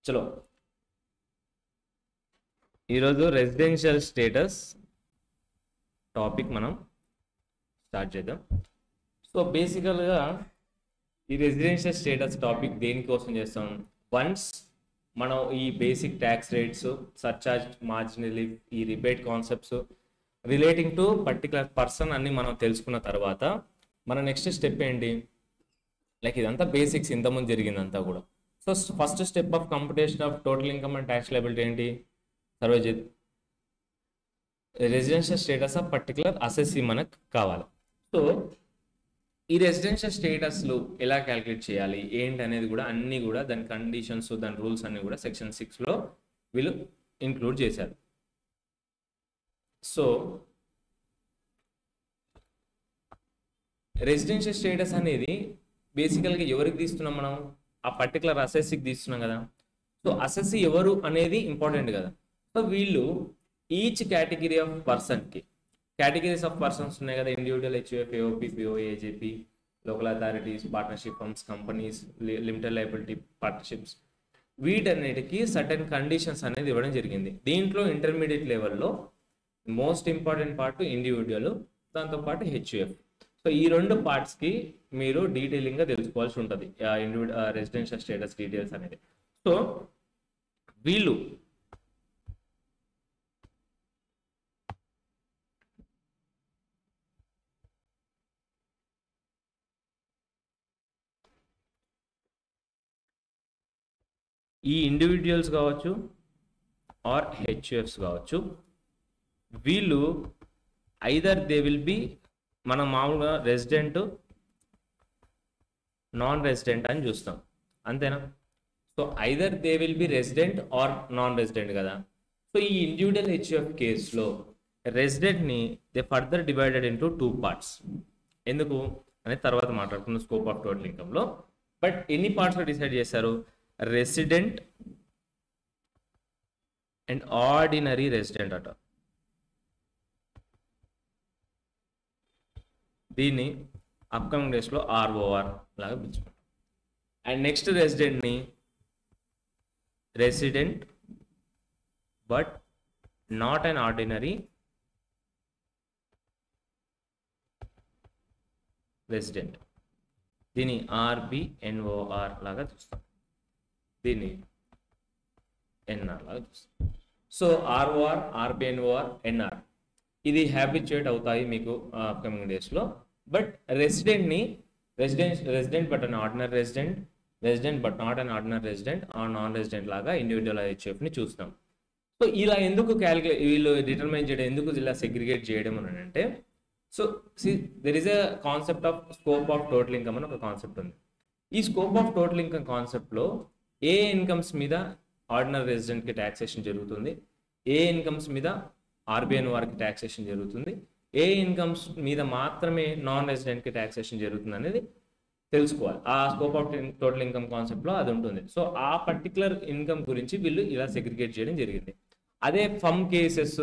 చలో ఈరోజు residential status topic మనం స్టార్ట్ చేద్దాం. సో బేసికల్గా ఈ రెసిడెన్షియల్ స్టేటస్ టాపిక్ దేనికోసం చేస్తాం? వన్స్ మనం ఈ basic tax rates, surcharge, marginal relief, ఈ rebate concepts relating to particular person అన్ని మనం తెలుసుకున్న తర్వాత మన నెక్స్ట్ స్టెప్ ఏంటి? లైక్ ఇదంతా బేసిక్స్, ఇంతకుముందు జరిగిందంతా కూడా. So first step of computation of total income and tax liability ఏంటి? సర్వే residential status of particular assessee మనకు కావాలి. సో ఈ రెసిడెన్షియల్ స్టేటస్లు ఎలా క్యాలిక్యులేట్ చేయాలి ఏంటి అనేది కూడా అన్నీ కూడా దాని కండిషన్స్, దాని రూల్స్ అన్నీ కూడా సెక్షన్ 6లో వీళ్ళు ఇంక్లూడ్ చేశారు. సో రెసిడెన్షియల్ స్టేటస్ అనేది బేసికల్గా ఎవరికి తీస్తున్నాం మనం? ఆ పర్టికులర్ అసెస్సీకి తీస్తున్నాం కదా. సో అసెస్సీ ఎవరు అనేది ఇంపార్టెంట్ కదా. సో వీళ్ళు ఈచ్ కేటగిరీ ఆఫ్ పర్సన్కి కేటగిరీస్ ఆఫ్ పర్సన్స్ ఉన్నాయి కదా, individual, HUF, AOP, PO, AJP, local authorities, partnership firms, companies, limited liability partnerships, వీటన్నిటికీ సర్టెన్ కండిషన్స్ అనేది ఇవ్వడం జరిగింది. దీంట్లో ఇంటర్మీడియట్ లెవెల్లో మోస్ట్ ఇంపార్టెంట్ పార్ట్ ఇండివిజువల్, దాంతోపాటు హెచ్యుఎఫ్. సో ఈ రెండు పార్ట్స్కి మీరు డీటెయిలింగ్గా తెలుసుకోవాల్సి ఉంటుంది రెసిడెన్షియల్ స్టేటస్ డీటెయిల్స్ అనేది. సో వీళ్ళు ఈ ఇండివిజువల్స్ కావచ్చు ఆర్ హెచ్యుఎఫ్స్ కావచ్చు, వీళ్ళు ఐదర్ దే విల్ బి, మనం మామూలుగా రెసిడెంట్, నాన్ రెసిడెంట్ అని చూస్తాం, అంతేనా? So either they will be resident or non resident కదా. సో ఈ ఇండివిజువల్ హెచ్యుఎఫ్ కేసులో రెసిడెంట్ని they further divided into 2 parts. ఎందుకు అనేది తర్వాత మాట్లాడుకున్న స్కోప్ ఆఫ్ టోటల్ ఇన్కమ్లో. బట్ ఎన్ని పార్ట్స్లో డిసైడ్ చేశారు? రెసిడెంట్ అండ్ ఆర్డినరీ రెసిడెంట్ అట. దీన్ని అప్కమింగ్ డేస్లో ఆర్ఓఆర్ లాగా పిలుచుకుంటాం. అండ్ నెక్స్ట్ రెసిడెంట్ని resident but not an ordinary resident, దీన్ని ఆర్బిఎన్ఓఆర్ లాగా చూస్తాం, దీన్ని ఎన్ఆర్ లాగా చూస్తాం. సో ఆర్ఓఆర్, ఆర్బిఎన్ఓఆర్, ఎన్ఆర్ ఇది హ్యాబిచుయేట్ అవుతాయి మీకు అప్కమింగ్ డేస్లో. బట్ రెసిడెంట్ని resident but an ordinary resident, resident but not an ordinary resident, or non resident లాగా ఇండివిజువల్ హెచ్ఎఫ్ని చూస్తాం. సో ఇలా ఎందుకు వీళ్ళు డిటర్మైన్ చేయడం, ఎందుకు ఇలా సెగ్రిగేట్ చేయడం అని అంటే, so there is a concept of scope of total income అని ఒక కాన్సెప్ట్ ఉంది. ఈ స్కోప్ ఆఫ్ టోటల్ ఇన్కమ్ కాన్సెప్ట్లో ఏ ఇన్కమ్స్ మీద ఆర్డినరీ రెసిడెంట్కి ట్యాక్సేషన్ జరుగుతుంది, ఏ ఇన్కమ్స్ మీద ఆర్బిఎన్ఓఆర్కి ట్యాక్సేషన్ జరుగుతుంది, ఏ ఇన్కమ్స్ మీద మాత్రమే నాన్ రెసిడెంట్కి ట్యాక్సేషన్ జరుగుతుంది అనేది తెలుసుకోవాలి. ఆ స్కోప్ ఆఫ్ టోటల్ ఇన్కమ్ కాన్సెప్ట్లో అది ఉంటుంది. సో ఆ పర్టికులర్ ఇన్కమ్ గురించి వీళ్ళు ఇలా సెగ్రిగేట్ చేయడం జరిగింది. అదే firm cases,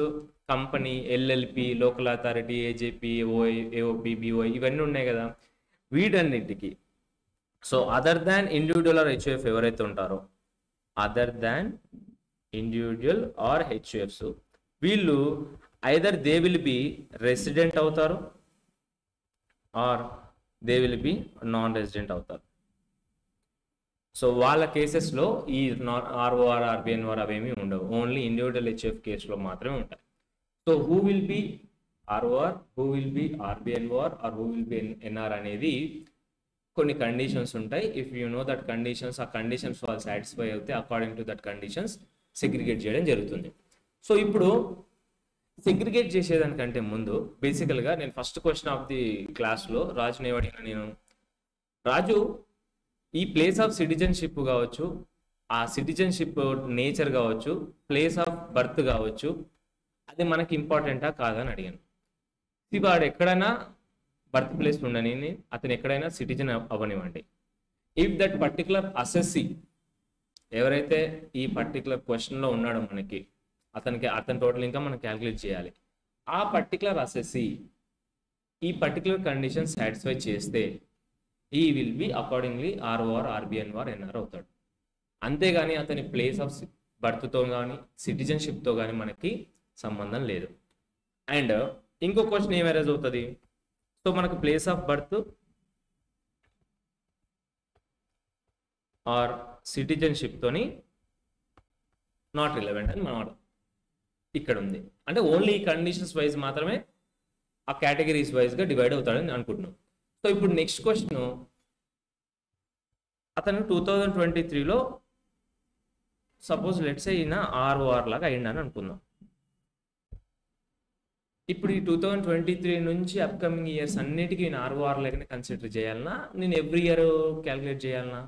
company, LLP, local authority, AJP, AOP, BOI ఇవన్నీ ఉన్నాయి కదా, వీటన్నిటికీ so other than individual or HUF ఎవరైతే ఉంటారో, other than individual or HUFs, వీళ్ళు either they will be resident అవుతారు or they will be non resident అవుతారు. So వాళ్ళ కేసెస్లో ఈ ఆర్ఓఆర్, ఆర్బిఎన్ఓఆర్ అవేమీ ఉండవు, ఓన్లీ ఇండివిజువల్ హెచ్యుఎఫ్ కేసులో మాత్రమే ఉంటాయి. So who will be ROR, who will be RBNOR or who will be NR అనేది కొన్ని కండిషన్స్ ఉంటాయి. If you know that conditions, ఆ కండిషన్స్ వాళ్ళు సాటిస్ఫై అవుతే according to that conditions segregate చేయడం జరుగుతుంది. సో ఇప్పుడు సెగ్రిగేట్ చేసేదానికంటే ముందు బేసికల్గా నేను ఫస్ట్ క్వశ్చన్ ఆఫ్ ది క్లాస్లో రాజుని ఏమడిగిన, నేను రాజు ఈ ప్లేస్ ఆఫ్ సిటిజన్షిప్ కావచ్చు, ఆ సిటిజన్షిప్ నేచర్ కావచ్చు, ప్లేస్ ఆఫ్ బర్త్ కావచ్చు, అది మనకి ఇంపార్టెంటా కాదని అడిగాను. వాడు ఎక్కడైనా బర్త్ ప్లేస్ ఉండని, అతను ఎక్కడైనా సిటిజన్ అవ్వనివ్వండి, ఇఫ్ దట్ పర్టికులర్ అసెస్సీ ఎవరైతే ఈ పర్టికులర్ క్వశ్చన్లో ఉన్నాడో మనకి, అతని టోటల్ ఇన్కమ్ మనం క్యాలిక్యులేట్ చేయాలి. ఆ పర్టికులర్ అసెస్సీ ఈ పర్టికులర్ కండిషన్ సాటిస్ఫై చేస్తే ఈ will be accordingly ROR, RBNOR, NR అవుతాడు. అంతేగాని అతని ప్లేస్ ఆఫ్ బర్త్తో కానీ సిటిజన్షిప్తో కానీ మనకి సంబంధం లేదు. అండ్ ఇంకో క్వశ్చన్ ఏం అరైజ్ అవుతుంది, సో మనకు ప్లేస్ ఆఫ్ బర్త్ ఆర్ సిటిజన్షిప్తోని నాట్ రిలవెంట్ అని మనం ఇక్కడ ఉంది. అంటే ఓన్లీ కండిషన్స్ వైజ్ మాత్రమే ఆ కేటగిరీస్ వైజ్గా డివైడ్ అవుతాడని అనుకుంటున్నాం. సో ఇప్పుడు నెక్స్ట్ క్వశ్చన్, అతను 2023లో సపోజ్ లెట్స్ ఈయన ROR లాగా అయ్యిందని అనుకుందాం. ఇప్పుడు ఈ 2023 నుంచి అప్కమింగ్ ఇయర్స్ అన్నిటికీ నేను ROR లాగానే కన్సిడర్ చేయాలన్నా, నేను ఎవ్రీ ఇయర్ క్యాలిక్యులేట్ చేయాలన్నా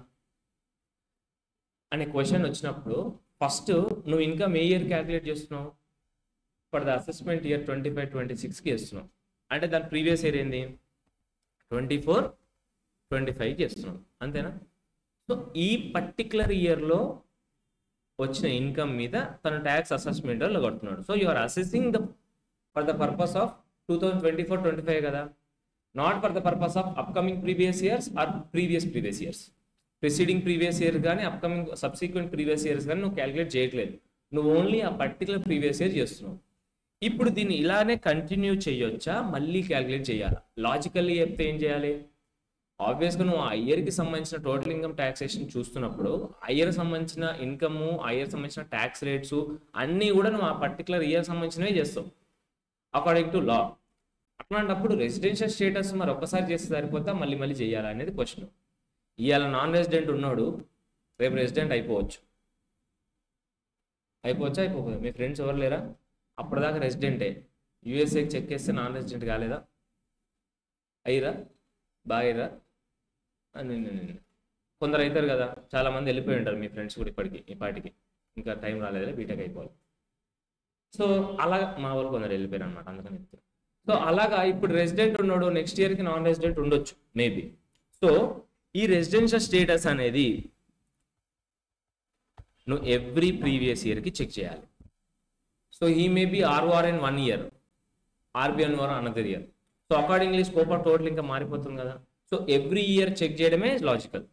అనే క్వశ్చన్ వచ్చినప్పుడు ఫస్ట్ నువ్వు ఇన్కమ్ ఏ ఇయర్ క్యాలిక్యులేట్ చేస్తున్నావు, ఫర్ ద అసెస్మెంట్ ఇయర్ 25-26కి చేస్తున్నావు. అంటే దాని ప్రీవియస్ ఇయర్ ఏంది 24-25కి చేస్తున్నావు, అంతేనా? సో ఈ పర్టికులర్ ఇయర్లో వచ్చిన ఇన్కమ్ మీద తన ట్యాక్స్ అసెస్మెంట్లో కడుతున్నాడు. So you are assessing the for the purpose of 2024-25 కదా, not for the purpose of upcoming previous years or previous years. Preceding previous year కానీ అప్కమింగ్ సబ్సిక్వెంట్ ప్రీవియస్ ఇయర్స్ కానీ నువ్వు క్యాలిక్యులేట్ చేయట్లేదు, నువ్వు ఓన్లీ ఆ పర్టికులర్ ప్రీవియస్ ఇయర్ చేస్తున్నావు. ఇప్పుడు దీన్ని ఇలానే కంటిన్యూ చేయొచ్చా, మళ్ళీ క్యాలిక్యులేట్ చేయాలా? లాజికల్లీ చెప్తే ఏం చేయాలి, ఆబ్వియస్గా నువ్వు ఆ ఇయర్కి సంబంధించిన టోటల్ ఇన్కమ్ ట్యాక్సేషన్ చూస్తున్నప్పుడు ఆ ఇయర్ సంబంధించిన ఇన్కమ్, ఆ ఇయర్ సంబంధించిన ట్యాక్స్ రేట్స్ అన్నీ కూడా నువ్వు ఆ పర్టికులర్ ఇయర్ సంబంధించినవే చేస్తావు అకార్డింగ్ టు లా. అట్లాంటప్పుడు రెసిడెన్షియల్ స్టేటస్ మరి ఒక్కసారి చేస్తే సరిపోతా, మళ్ళీ మళ్ళీ చేయాలా అనేది క్వశ్చన్. ఇవాళ నాన్ రెసిడెంట్ ఉన్నాడు, రేపు రెసిడెంట్ అయిపోవచ్చా? అయిపోతుంది. మీ ఫ్రెండ్స్ ఎవరు లేరా అప్పటిదాకా రెసిడెంటే, యూఎస్ఏకి చెక్ చేస్తే నాన్ రెసిడెంట్ కాలేదా? అయ్యిరా, బాగా కొందరు అవుతారు కదా, చాలా మంది వెళ్ళిపోయి ఉంటారు మీ ఫ్రెండ్స్ కూడా ఈ పాటికి ఇంకా టైం రాలేదా, బీటెక్ అయిపోవాలి. సో అలాగా మా వాళ్ళు కొందరు వెళ్ళిపోయారు అనమాట, అందుకని చెప్తారు. సో అలాగా ఇప్పుడు రెసిడెంట్ ఉన్నాడు, నెక్స్ట్ ఇయర్కి నాన్ రెసిడెంట్ ఉండొచ్చు మేబీ. సో ఈ రెసిడెన్షియల్ స్టేటస్ అనేది నువ్వు ఎవ్రీ ప్రీవియస్ ఇయర్కి చెక్ చేయాలి. So he may be ROR in 1 year, RBNOR another year. So accordingly scope of total ఇంకా మారిపోతుంది కదా. సో ఎవ్రీ ఇయర్ చెక్ చేయడమే లాజికల్,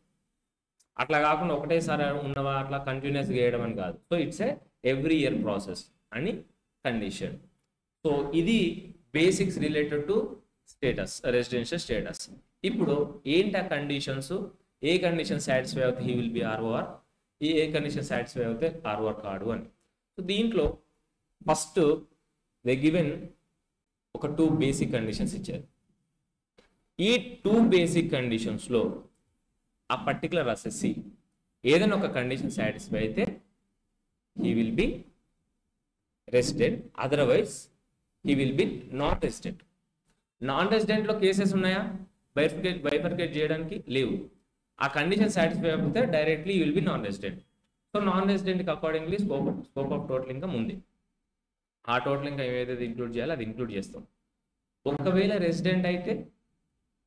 అట్లా కాకుండా ఒకటేసారి ఉన్నవా అట్లా కంటిన్యూస్ చేయడం అని కాదు. So it's every year process అని కండిషన్. సో ఇది basics related to status, residential status. ఇప్పుడు ఏంటి ఆ కండిషన్స్, ఏ కండిషన్ సాటిస్ఫై అవుతే he will be ROR, A condition satisfy అవుతే ROR కాడు అని. సో దీంట్లో ఫస్ట్ దే గివెన్ ఒక 2 బేసిక్ కండిషన్స్ ఇచ్చారు. ఈ 2 బేసిక్ కండిషన్స్లో ఆ పర్టికులర్ అసెస్సీ ఏదైనా ఒక కండిషన్ సాటిస్ఫై అయితే he will be resident, otherwise he will be not resident. Non రెసిడెంట్లో కేసెస్ ఉన్నాయా బైఫర్కేట్ చేయడానికి? లేవు. ఆ కండిషన్ సాటిస్ఫై అయిపోతే directly you will be non resident. So non రెసిడెంట్కి accordingly scope of total income ఉంది, ఆ టోటల్ ఇన్కమ్ ఏదైతే ఇంక్లూడ్ చేయాలో అది ఇంక్లూడ్ చేస్తాం. ఒకవేళ రెసిడెంట్ అయితే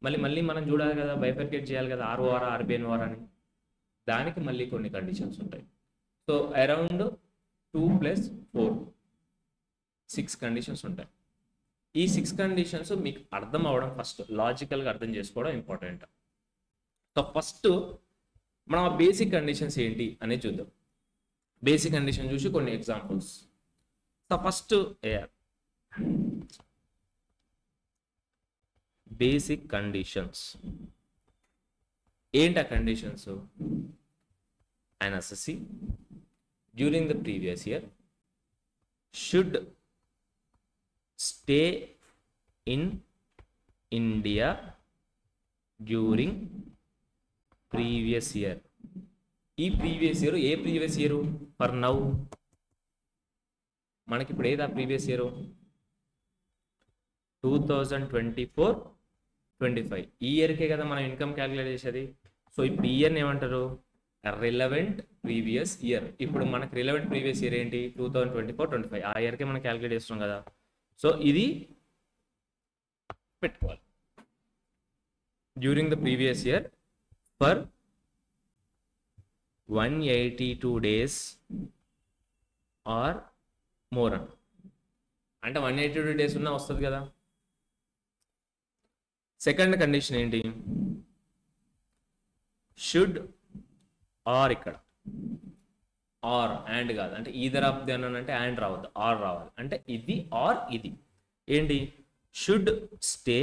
మళ్ళీ మనం చూడాలి కదా, బైఫర్కేట్ చేయాలి కదా, ROR RBNOR అని, దానికి మళ్ళీ కొన్ని కండిషన్స్ ఉంటాయి. సో అరౌండ్ 2 + 4 6 కండిషన్స్ ఉంటాయి. ఈ 6 కండిషన్స్ మీకు అర్థం అవ్వడం, ఫస్ట్ లాజికల్గా అర్థం చేసుకోవడం ఇంపార్టెంట్. సో ఫస్ట్ మనం ఆ బేసిక్ కండిషన్స్ ఏంటి అనేది చూద్దాం. బేసిక్ కండిషన్ చూసి కొన్ని examples. So first basic conditions ఏంటి? ఆ conditions, an assessee during the previous year should stay in India during previous year. ఈ previous year A previous year? For now మనకి ఇప్పుడు ఏదా ప్రీవియస్ ఇయర్? 2024-25 ఈ ఇయర్కే కదా మనం ఇన్కమ్ క్యాలిక్యులేట్ చేసేది. సో ఇప్పుడు ఈ ఇయర్ని ఏమంటారు? Relevant previous year. ఇప్పుడు మనకి రిలవెంట్ ప్రీవియస్ ఇయర్ ఏంటి? 2024-25 ఆ ఇయర్కే మనం క్యాలిక్యులేట్ చేస్తున్నాం కదా. సో ఇది పెట్టుకోవాలి. During the previous year for 182 days or more అంటే 182 days ఉన్నా వస్తుంది కదా. సెకండ్ కండిషన్ ఏంటి? షుడ్ ఆర్ ఇక్కడ ఆర్ అండ్ కాదు, అంటే ఈదర్ ఆఫ్ ది అని అంటే అండ్ రావద్దు, ఆర్ రావాలి. అంటే ఇది ఆర్ ఇది ఏంటి, should stay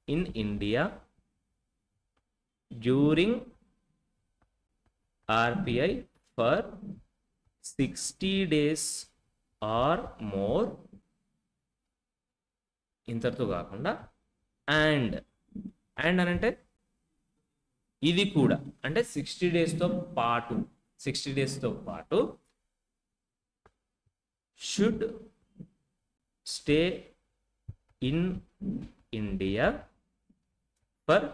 in India during RPI for 60 days or more. ఇంతటితో కాకుండా అండ్ అని అంటే ఇది కూడా, అంటే 60 daysతో పాటు, 60 daysతో పాటు should stay in India for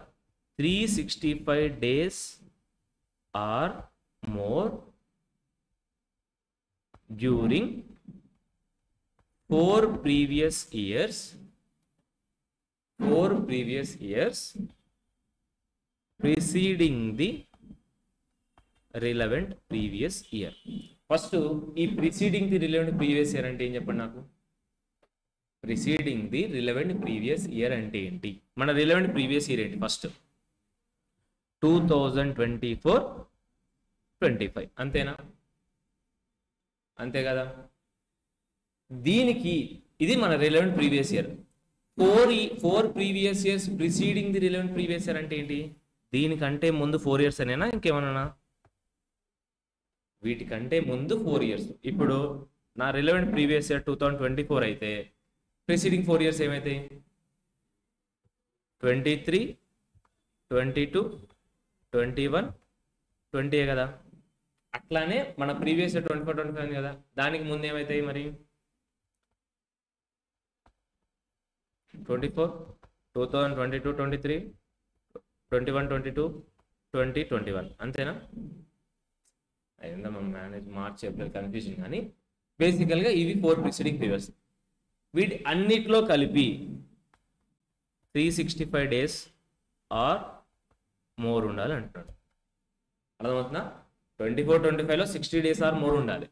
365 days or more during 4 previous years preceding the relevant previous year. First ఈ preceding the relevant previous year అంటే ఏం చెప్పండి నాకు. preceding the relevant previous year అంటే ఏంటి, మన relevant previous year ఏంటి ఫస్ట్ 2024-25 అంతేనా, అంతే కదా. దీనికి ఇది మన relevant previous year. 4 previous years preceding the relevant previous year అంటే ఏంటి, దీనికంటే ముందు 4 years అనేనా ఇంకేమన్నా, వీటికంటే ముందు 4 years. ఇప్పుడు నా రిలవెంట్ ప్రీవియస్ ఇయర్ 2024 అయితే ప్రిసీడింగ్ 4 years ఏమైతాయి, 23, 22, 21, 20 కదా. అట్లానే మన ప్రీవియస్ ఇయర్ 24-25 కదా, దానికి ముందు ఏమవుతాయి మరి 24, 2022, 23, 21, 22, 20, 21 అంతేనా. అయిందా మన మేనేజ్ మార్చ్ ఏప్రిల్ కన్ఫ్యూజన్, కానీ బేసికల్గా ఇవి 4 preceding previous. వీటి అన్నిట్లో కలిపి 365 days ఆర్ మోర్ ఉండాలి అంటున్నాడు. అర్థమవుతుందా, 24-25లో 60 days ఆర్ మోర్ ఉండాలి.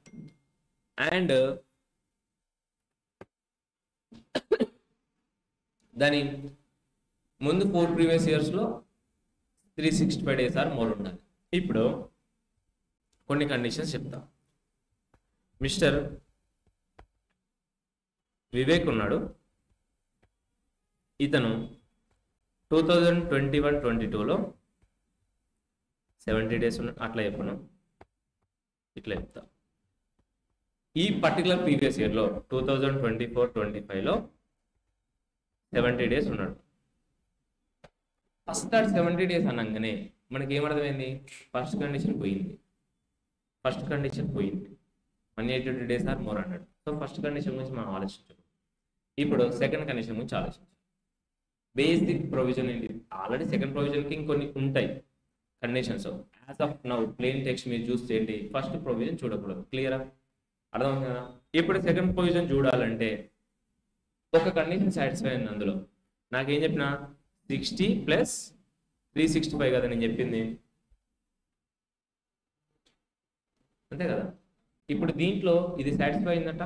అండ్ దాని ముందు 4 previous yearsలో 365 days ఆర్ మోర్ ఉండాలి. ఇప్పుడు కొన్ని కండిషన్స్ చెప్తా. మిస్టర్ వివేక్ ఉన్నాడు, ఇతను 2021-22లో 70 days ఉన్నాడు, అట్లా చెప్పను, ఇట్లా చెప్తా. ఈ పర్టికులర్ ప్రీవియస్ ఇయర్లో 2024-25లో 70 days ఉన్నాడు. ఫస్ట్ 70 days అనగానే మనకి ఏమర్థమైంది, ఫస్ట్ కండిషన్ పోయింది. 180 days ఆర్ మోర్ అన్నాడు. సో ఫస్ట్ కండిషన్ గురించి మనం ఆలోచించాం. ఇప్పుడు సెకండ్ కండిషన్ గురించి ఆలోచించాం. బేసిక్ ప్రొవిజన్ ఏంటి, ఆల్రెడీ సెకండ్ ప్రొవిజన్కి ఇంకొన్ని ఉంటాయి conditions. As of now plane text మీరు చూస్తే ఏంటి, ఫస్ట్ ప్రొవిజన్ చూడకూడదు. క్లియరా, అర్థం కదా. ఇప్పుడు సెకండ్ ప్రొవిజన్ చూడాలంటే ఒక కండిషన్ సాటిస్ఫై అయింది. అందులో నాకేం చెప్పిన 60 + 365 కదా నేను చెప్పింది, అంతే కదా. ఇప్పుడు దీంట్లో ఇది సాటిస్ఫై అయిందట,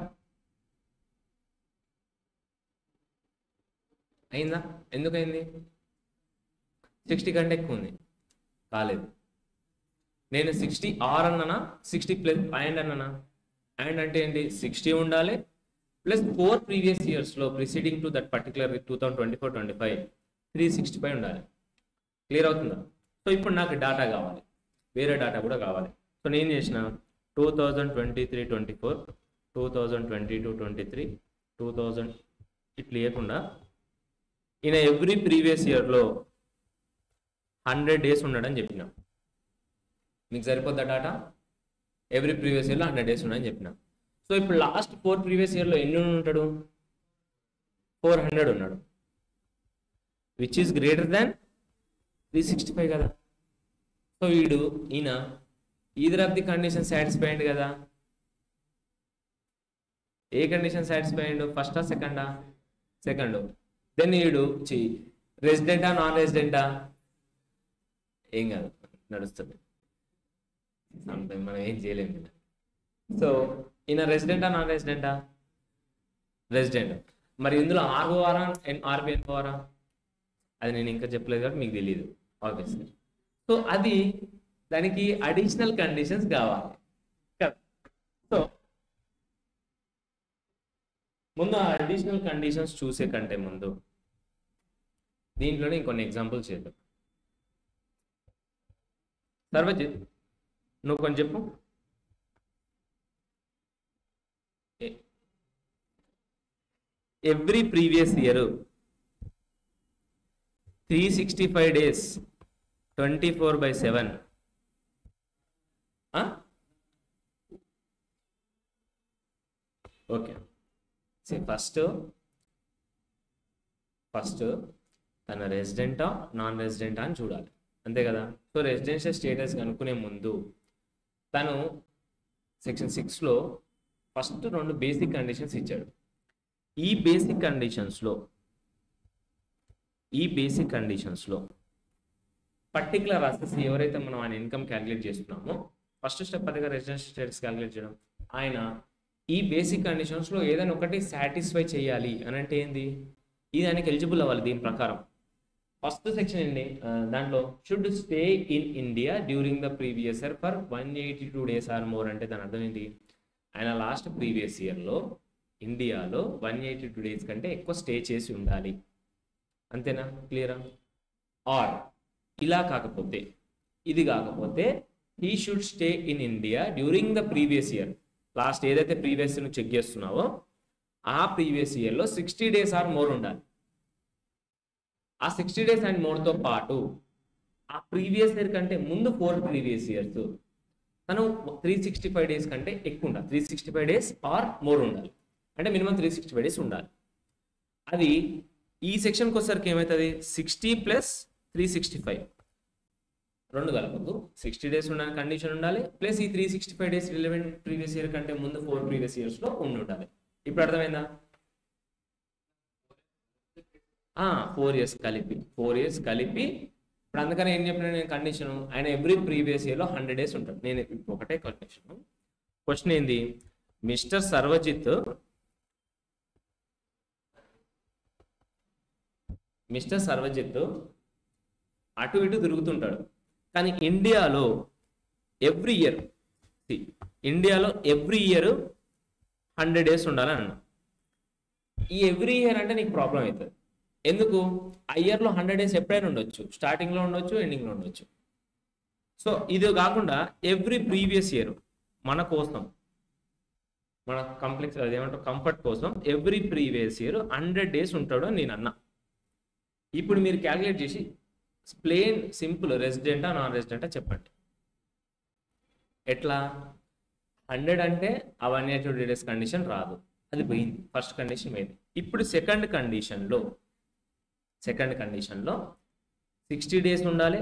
అయిందా, ఎందుకైంది, 60 కంటే ఎక్కువ ఉంది, కాలేదు. నేను 60 ఆర్ అన్నానా, 60 + అండ్ అన్నానా. అండ్ అంటే ఏంటి, 60 ఉండాలి ప్లస్ 4 previous yearsలో ప్రిసీడింగ్ టు దట్ పర్టికులర్ 2024-25 365 ఉండాలి. క్లియర్ అవుతుందా. సో ఇప్పుడు నాకు డేటా కావాలి, వేరే డేటా కూడా కావాలి. సో నేను చేసిన 2023-24, 2022-23, 2000 ఇట్లా లేకుండా ఈయన ఎవ్రీ ప్రీవియస్ ఇయర్లో 100 days ఉన్నాడని చెప్పిన. మీకు సరిపోద్దా డేటా, ఎవ్రీ ప్రీవియస్ ఇయర్లో 100 days ఉన్నాడని చెప్పిన. సో ఇప్పుడు లాస్ట్ 4 previous ఇయర్లో ఎన్ని ఉంటాడు, 400 ఉన్నాడు, విచ్ ఈస్ గ్రేటర్ దాన్ 365 కదా. సో ఈయన either of the condition satisfy అయింది కదా. ఏ కండిషన్ సాటిస్ఫై అయ్యిండు, ఫస్టా సెకండా, సెకండ్. దెన్ రెసిడెంటా నాన్ రెసిడెంటా, ఏం కాదు, నడుస్తుంది, మనం ఏం చేయలేము. సో ఈయన రెసిడెంటా నాన్ రెసిడెంటా, రెసిడెంట్. మరి ఇందులో ఆర్ఓఆరా ఆర్బిఎన్ఓఆరా అది నేను ఇంకా చెప్పలేదు కాబట్టి మీకు తెలియదు ఆబ్వియస్లీ. సో అది దానికి అడిషనల్ కండిషన్స్ కావాలి. ముందు ఆ అడిషనల్ కండిషన్స్ చూసే కంటే ముందు దీంట్లోనే ఇంకొన్ని ఎగ్జాంపుల్స్ చేద్దాం. సర్వజిత్, నువ్వు కొంచెం చెప్పు. Every previous year 365 days 24/7. Okay, first తన రెసిడెంటా నాన్ రెసిడెంటా అని చూడాలి, అంతే కదా. సో రెసిడెన్షియల్ స్టేటస్ కనుక్కునే ముందు తను సెక్షన్ 6లో ఫస్ట్ 2 బేసిక్ కండిషన్స్ ఇచ్చాడు. ఈ బేసిక్ కండిషన్స్లో పర్టికులర్ అసెస్ ఎవరైతే మనం ఆయన ఇన్కమ్ క్యాలిక్యులేట్ చేస్తున్నామో, ఫస్ట్ స్టెప్ అదిగా రెసిడెన్షియల్ స్టేటస్ క్యాలిక్యులేట్ చేయడం. ఆయన ఈ బేసిక్ కండిషన్స్లో ఏదైనా ఒకటి సాటిస్ఫై చేయాలి అని అంటే ఏంది, ఇది ఆయనకి ఎలిజిబుల్ అవ్వాలి. దీని ప్రకారం ఫస్ట్ సెక్షన్ ఏంటి, దాంట్లో should stay in India during the previous year for 182 days or more. అంటే దాని అర్థం ఏంటి, ఆయన లాస్ట్ ప్రీవియస్ ఇయర్లో ఇండియాలో 182 days కంటే ఎక్కువ స్టే చేసి ఉండాలి, అంతేనా? క్లియరా? ఆర్ ఇలా కాకపోతే, ఇది కాకపోతే he should stay in India during the previous year, last ఏదైతే ప్రీవియస్ ఇయర్ చెక్ చేస్తున్నావో ఆ ప్రీవియస్ ఇయర్లో 60 days ఆర్ మోర్ ఉండాలి. ఆ 60 days అండ్ మోర్తో పాటు ఆ ప్రీవియస్ ఇయర్ కంటే ముందు 4 ప్రీవియస్ ఇయర్స్ తను 365 days కంటే ఎక్కువ ఉండాలి. 365 days ఆర్ మోర్ ఉండాలి, అంటే మినిమం 365 days ఉండాలి. అది ఈ సెక్షన్కి వచ్చేసరికి ఏమవుతుంది, 60 + 365 రెండు కలపద్దు. 60 days ఉండాలని కండిషన్ ఉండాలి, ప్లస్ ఈ 365 days రిలవెంట్ ప్రీవియస్ ఇయర్ కంటే ముందు 4 ప్రీవియస్ ఇయర్స్లో ఉండాలి. ఇప్పుడు అర్థమైందా? 4 years కలిపి ఇప్పుడు అందుకని ఏం చెప్పిన నేను కండిషన్, ఆయన ఎవ్రీ ప్రీవియస్ ఇయర్లో 100 days ఉంటాడు. నేను ఒకటే కండిషన్. క్వశ్చన్ ఏంది, మిస్టర్ సర్వజిత్ అటు ఇటు తిరుగుతుంటాడు, కానీ ఇండియాలో ఎవ్రీ ఇయర్ 100 days ఉండాలని అన్నా. ఈ ఎవ్రీ ఇయర్ అంటే నీకు ప్రాబ్లం అవుతుంది. ఎందుకు, ఆ ఇయర్లో 100 days ఎప్పుడైనా ఉండొచ్చు, స్టార్టింగ్లో ఉండొచ్చు, ఎండింగ్లో ఉండొచ్చు. సో ఇది కాకుండా ఎవ్రీ ప్రీవియస్ ఇయర్ మన కోసం, మన కంప్లెక్స్ అదేమంటారు కంఫర్ట్ కోసం ఎవ్రీ ప్రీవియస్ ఇయర్ 100 days ఉంటాడు అని నేను అన్నా. ఇప్పుడు మీరు క్యాలిక్యులేట్ చేసి ప్లేన్ సింపుల్ రెసిడెంటా నాన్ రెసిడెంటా చెప్పండి. ఎట్లా 100 అంటే ఆ 182 days కండిషన్ రాదు, అది పోయింది. ఫస్ట్ కండిషన్ పోయింది. ఇప్పుడు సెకండ్ కండిషన్లో 60 days ఉండాలి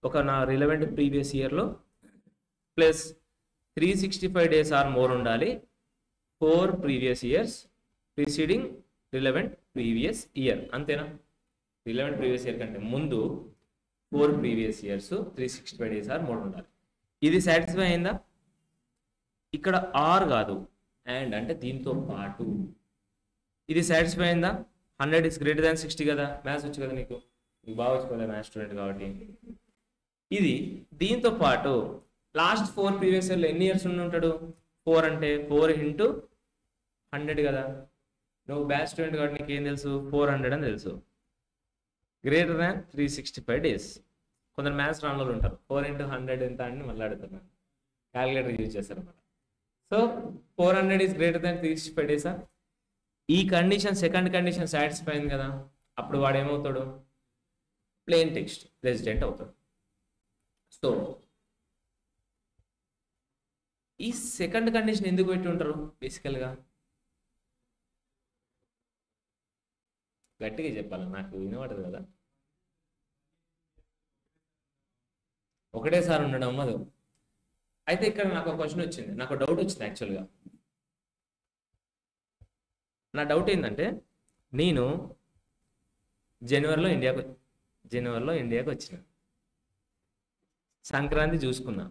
ఒక నా రిలవెంట్ ప్రీవియస్ ఇయర్లో, ప్లస్ 365 days ఆర్ మోర్ ఉండాలి 4 previous years preceding relevant previous year, అంతేనా? రిలవెంట్ ప్రీవియస్ ఇయర్ కంటే ముందు 4 previous years 365 days or more ఉండాలి. ఇది సాటిస్ఫై అయిందా? ఇక్కడ ఆర్ కాదు అండ్ అంటే దీంతో పాటు ఇది సాటిస్ఫై అయిందా? 100 is greater than 60 కదా, మ్యాథ్స్ వచ్చు కదా నీకు బాగా వచ్చుకోలేదు, మ్యాథ్స్ స్టూడెంట్ కాబట్టి. ఇది దీంతో పాటు లాస్ట్ 4 ప్రీవియస్ ఇయర్లో ఎన్ని ఇయర్స్ ఉండి ఉంటాడు, 4 అంటే 4 × 100 కదా. నువ్వు బ్యాచ్ స్టూడెంట్ కాబట్టి నీకు ఏం తెలుసు, 400 అని తెలుసు. Greater than 365 days. కొందరు మ్యాథ్స్ రాని వాళ్ళు ఉంటారు, 4 × 100 ఎంత అని మళ్ళీ అడుగుతారు, క్యాలిక్యులేటర్ యూజ్ చేస్తారు అన్నమాట. So 400 is greater than 365 days. ఈ కండిషన్ సెకండ్ కండిషన్ సాటిస్ఫై అయింది కదా, అప్పుడు వాడు ఏమవుతాడు, ప్లేన్ టెక్స్ట్ రెసిడెంట్ అవుతాడు. సో ఈ సెకండ్ కండిషన్ ఎందుకు పెట్టి ఉంటారు బేసికల్గా? గట్టిగా చెప్పాలి, నాకు వినపడదు కదా. ఒకటేసారి ఉండడం అది. అయితే ఇక్కడ నాకు ఒక క్వశ్చన్ వచ్చింది, నాకు డౌట్ వచ్చింది యాక్చువల్గా. నా డౌట్ ఏంటంటే, నేను జనవరిలో ఇండియాకి వచ్చిన, సంక్రాంతి చూసుకున్నా,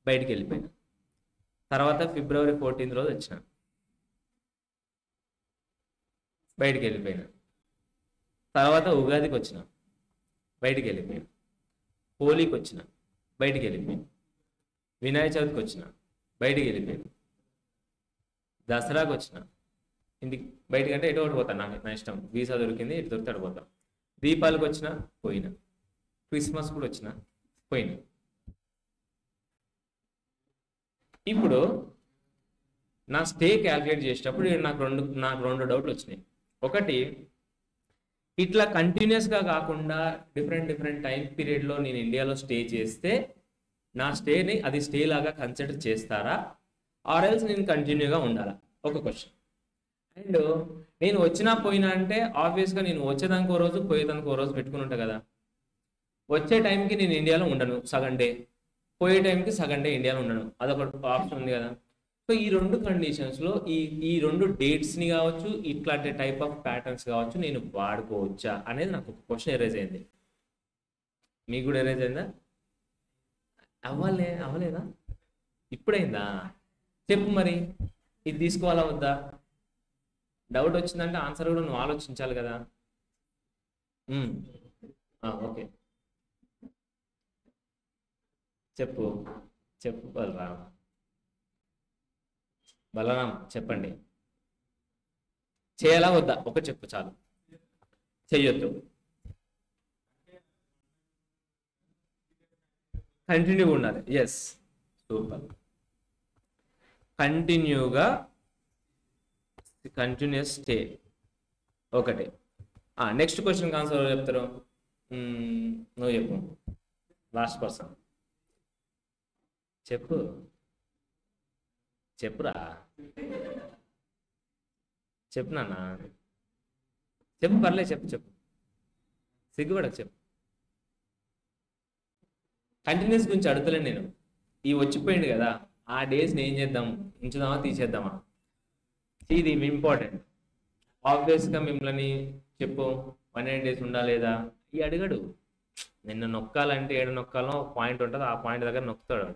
బయటికి వెళ్ళిపోయినా. తర్వాత February 14th రోజు వచ్చిన, బయటికి వెళ్ళిపోయినా. తర్వాత ఉగాదికి వచ్చిన, బయటికి వెళ్ళిపోయినా. హోలీకి వచ్చిన, బయటికి వెళ్ళిపోయినా. వినాయక చవితికి వచ్చిన, బయటికి వెళ్ళిపోయినా. దసరాకి వచ్చిన, ఇంటికి బయటకంటే ఎటు ఒకటి పోతాను, నాకు నా ఇష్టం. వీసా దొరికింది, ఎటు దొరికితే అటు పోతాను. దీపావళికి వచ్చినా పోయినా, క్రిస్మస్ కూడా వచ్చినా పోయినా. ఇప్పుడు నా స్టే క్యాల్కులేట్ చేసేటప్పుడు నాకు రెండు డౌట్లు వచ్చినాయి. ఒకటి, ఇట్లా కంటిన్యూస్గా కాకుండా డిఫరెంట్ టైం పీరియడ్లో నేను ఇండియాలో స్టే చేస్తే నా స్టేని అది స్టే లాగా కన్సిడర్ చేస్తారా, ఆర్ ఎల్స్ నేను కంటిన్యూగా ఉండాలా, ఒక క్వశ్చన్. అండ్ నేను వచ్చినా పోయినా అంటే ఆబ్వియస్గా నేను వచ్చేదానికి ఓ రోజు, పోయేదానికి ఓ రోజు పెట్టుకుని ఉంటా కదా. వచ్చే టైంకి నేను ఇండియాలో ఉండను సగం డే, పోయే టైంకి సగం డే ఇండియాలో ఉండను, అదొక ఆప్షన్ ఉంది కదా. సో ఈ రెండు కండిషన్స్లో ఈ రెండు డేట్స్ని కావచ్చు, ఇట్లాంటి టైప్ ఆఫ్ ప్యాటర్న్స్ కావచ్చు, నేను వాడుకోవచ్చా అనేది నాకు ఒక క్వశ్చన్ ఎరేజ్ అయింది. మీకు కూడా ఎరేజ్ అయిందా? అవ్వలేదా? ఇప్పుడైందా? చెప్పు మరి, ఇది తీసుకోవాలా వద్దా? డౌట్ వచ్చిందంటే ఆన్సర్ కూడా నువ్వు ఆలోచించాలి కదా. ఓకే, చెప్పు బలరాం చెప్పండి. చేయాలా వద్దా? ఒక చెప్పు చాలు. చెయ్యొద్దు, కంటిన్యూగా ఉండాలి. Yes, super. కంటిన్యూస్ స్టే ఒకటి. నెక్స్ట్ క్వశ్చన్కి ఆన్సర్ ఎవరు చెప్తారు? నువ్వు చెప్పు, లాస్ట్ పర్సన్. చెప్పురా, చెప్పు నాన్న, చెప్పు, పర్లేదు, చెప్పు, సిగ్గుపడకు, చెప్పు. కంటిన్యూస్ గురించి అడుగుతలేను నేను. ఈ వచ్చిపోయింది కదా, ఆ డేస్ని ఏం చేద్దాం, ఉంచుదామా తీసేద్దామా, ఇది ఇంపార్టెంట్. ఆబ్వియస్గా మిమ్మల్ని చెప్పు 180 days ఉండా లేదా ఈ అడిగాడు. నిన్ను నొక్కాలంటే ఏడు నొక్కాలో పాయింట్ ఉంటుంది, ఆ పాయింట్ దగ్గర నొక్కుతాడు.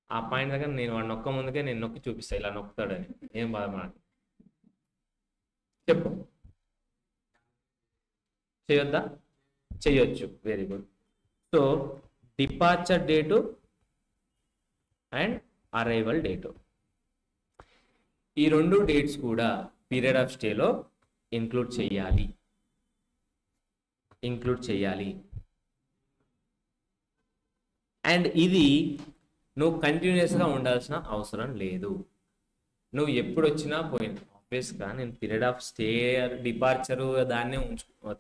ఆ పాయింట్ దగ్గర నేను వాడు నొక్క ముందుకే నేను నొక్కి చూపిస్తాను, ఇలా నొక్కుతాడని. ఏం బాధ మనకి, చెప్పు. చేయొద్దా? చెయ్యొచ్చు, very good. So departure date and arrival date, ఈ రెండు డేట్స్ కూడా పీరియడ్ ఆఫ్ స్టేలో ఇంక్లూడ్ చేయాలి. అండ్ ఇది నువ్వు కంటిన్యూస్గా ఉండాల్సిన అవసరం లేదు. నువ్వు ఎప్పుడు వచ్చినా పోయినా, ఆబ్వియస్గా నేను పీరియడ్ ఆఫ్ స్టే డిపార్చరు దాన్నే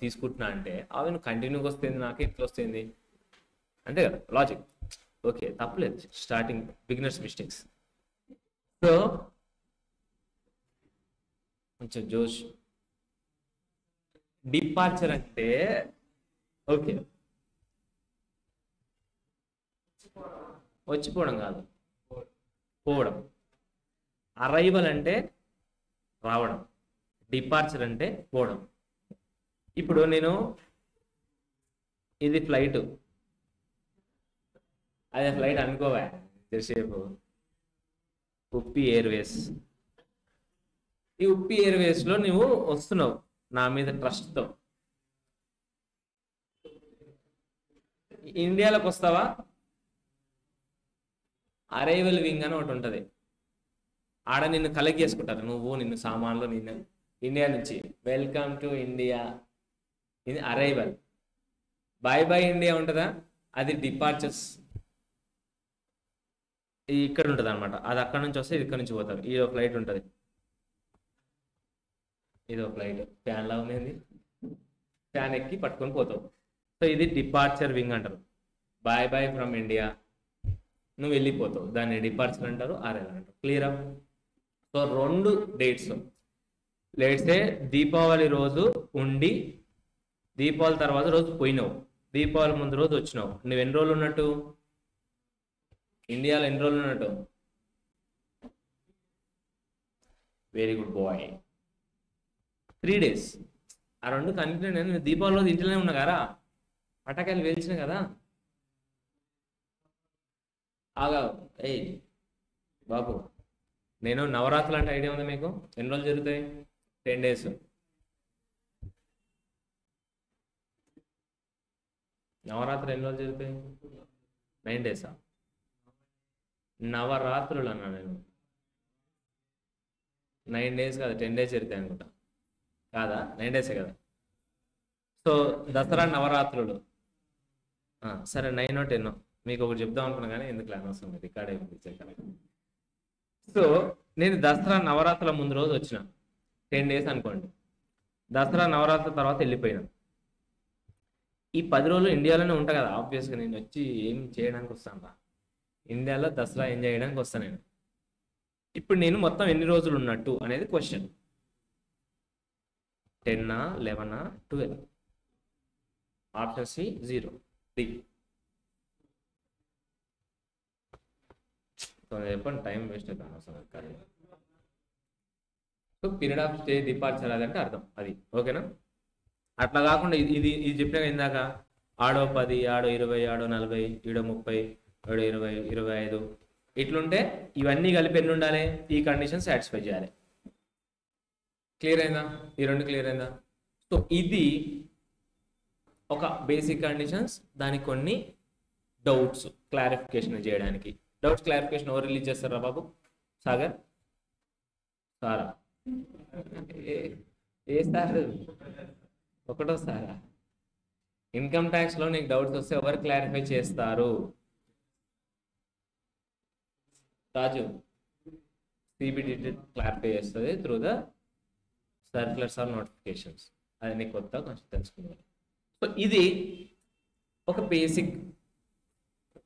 తీసుకుంటున్నా అంటే అవి నువ్వు కంటిన్యూగా వస్తుంది, నాకు ఎట్లా వస్తుంది అంతే కదా లాజిక్. ఓకే, తప్పలేదు, స్టార్టింగ్ బిగినర్స్ మిస్టేక్స్. సో కొంచెం జోష్. డిపార్చర్ అంటే ఓకే, వచ్చిపోవడం కాదు, పోవడం. అరైవల్ అంటే రావడం, డిపార్చర్ అంటే పోవడం. ఇప్పుడు నేను ఇది ఫ్లైట్, అదే ఫ్లైట్ అనుకోవా ఎంతసేపు, ఉప్పి ఎయిర్వేస్. ఈ ఉప్పి ఎయిర్వేస్లో నువ్వు వస్తున్నావు నా మీద ట్రస్ట్తో, ఇండియాలోకి వస్తావా? అరైవల్ వింగ్ అని ఒకటి ఉంటుంది, ఆడ నిన్ను కలెక్ట్ చేసుకుంటారు, నిన్ను సామాన్లు, నిన్ను ఇండియా నుంచి వెల్కమ్ టు ఇండియా, ఇది అరైవల్. బాయ్ బాయ్ ఇండియా ఉంటుందా, అది డిపార్చర్స్. ఇక్కడ ఉంటుంది అనమాట, అది అక్కడ నుంచి వస్తే ఇది ఇక్కడ నుంచి పోతారు. ఇదో ఫ్లైట్ ఉంటుంది, ఇదో ఫ్లైట్, ఫ్యాన్ లా ఉంది, ఫ్యాన్ ఎక్కి పట్టుకొని పోతావు. సో ఇది డిపార్చర్ వింగ్ అంటారు. బాయ్ బాయ్ ఫ్రమ్ ఇండియా, నువ్వు వెళ్ళిపోతావు, దాన్ని డిపార్చర్ అంటారు, అరైవల్ అంటారు. క్లియరా? సో రెండు డేట్స్, లేట్సే దీపావళి రోజు ఉండి దీపావళి తర్వాత రోజు పోయినావు, దీపావళి ముందు రోజు వచ్చినావు, నువ్వు ఎన్ని రోజులు ఉన్నట్టు ఇండియాలో? ఎన్ని రోజులు ఉన్నట్టు? Very good boy, 3 days. ఆ రెండు కంటిన్యూ. నేను దీపావళి రోజు ఇంట్లోనే ఉన్నా కదా, పటాకాయలు వేల్చిన కదా. ఆగా, ఏయ్ బాబు, నేను నవరాత్రులు అంటే ఐడియా ఉందా మీకు? ఎన్ని రోజులు జరుగుతాయి? 10 days. నవరాత్రులు ఎన్ని రోజులు జరుగుతాయి? 9 days. నవరాత్రులు అన్నా నేను, 9 days కాదు, 10 days జరుగుతాయి అనుకుంటా. కాదా? 9 days కదా. సో దసరా నవరాత్రులు సరే 9 or 10 మీకు ఒకటి చెప్దాం అనుకున్నా కానీ ఎందుకు అనవసరం, రికార్డ్ అయిపోయింది. సో నేను దసరా నవరాత్రుల ముందు రోజు వచ్చిన 10 days అనుకోండి. దసరా నవరాత్రుల తర్వాత వెళ్ళిపోయినా. ఈ 10 రోజులు ఇండియాలోనే ఉంటా కదా, ఆబ్వియస్గా నేను వచ్చి ఏం చేయడానికి వస్తాను రా, ఇండియాలో దసరా ఎంజాయ్ చేయడానికి వస్తాను నేను. ఇప్పుడు నేను మొత్తం ఎన్ని రోజులు ఉన్నట్టు అనేది క్వశ్చన్. 10, 11, 12. Option C 0, 3. చెప్పండి, టైం వేస్ట్ అవుతాను అసలు. So period of stay departure అదంటే అర్థం అది, ఓకేనా? అట్లా కాకుండా ఇది చెప్పినా ఇందాక ఆడో 10, ఆడో 20, ఆడో 40, ఈడో 30, ఏడో 20, 25 ఇట్లుంటే ఇవన్నీ కలిపి ఎన్ని ఉండాలి? ఈ కండిషన్ సాటిస్ఫై చేయాలి. క్లియర్ అయిందా? ఈ రెండు క్లియర్ అయిందా? సో ఇది ఒక బేసిక్ కండిషన్స్, దానికి కొన్ని డౌట్స్ క్లారిఫికేషన్ చేయడానికి. డౌట్స్ క్లారిఫికేషన్ ఎవరు రిలీజ్ చేస్తారా బాబు? సాగర్ సారా? ఏ సార్? ఒకటో సారా? ఇన్కమ్ ట్యాక్స్లో నీకు డౌట్స్ వస్తే ఎవరు క్లారిఫై చేస్తారు? రాజు సిబిడి క్లారిఫై చేస్తుంది through the circulars or notifications. అది నీకు కొత్త కొంచెం తెలుసుకున్నారు. సో ఇది ఒక బేసిక్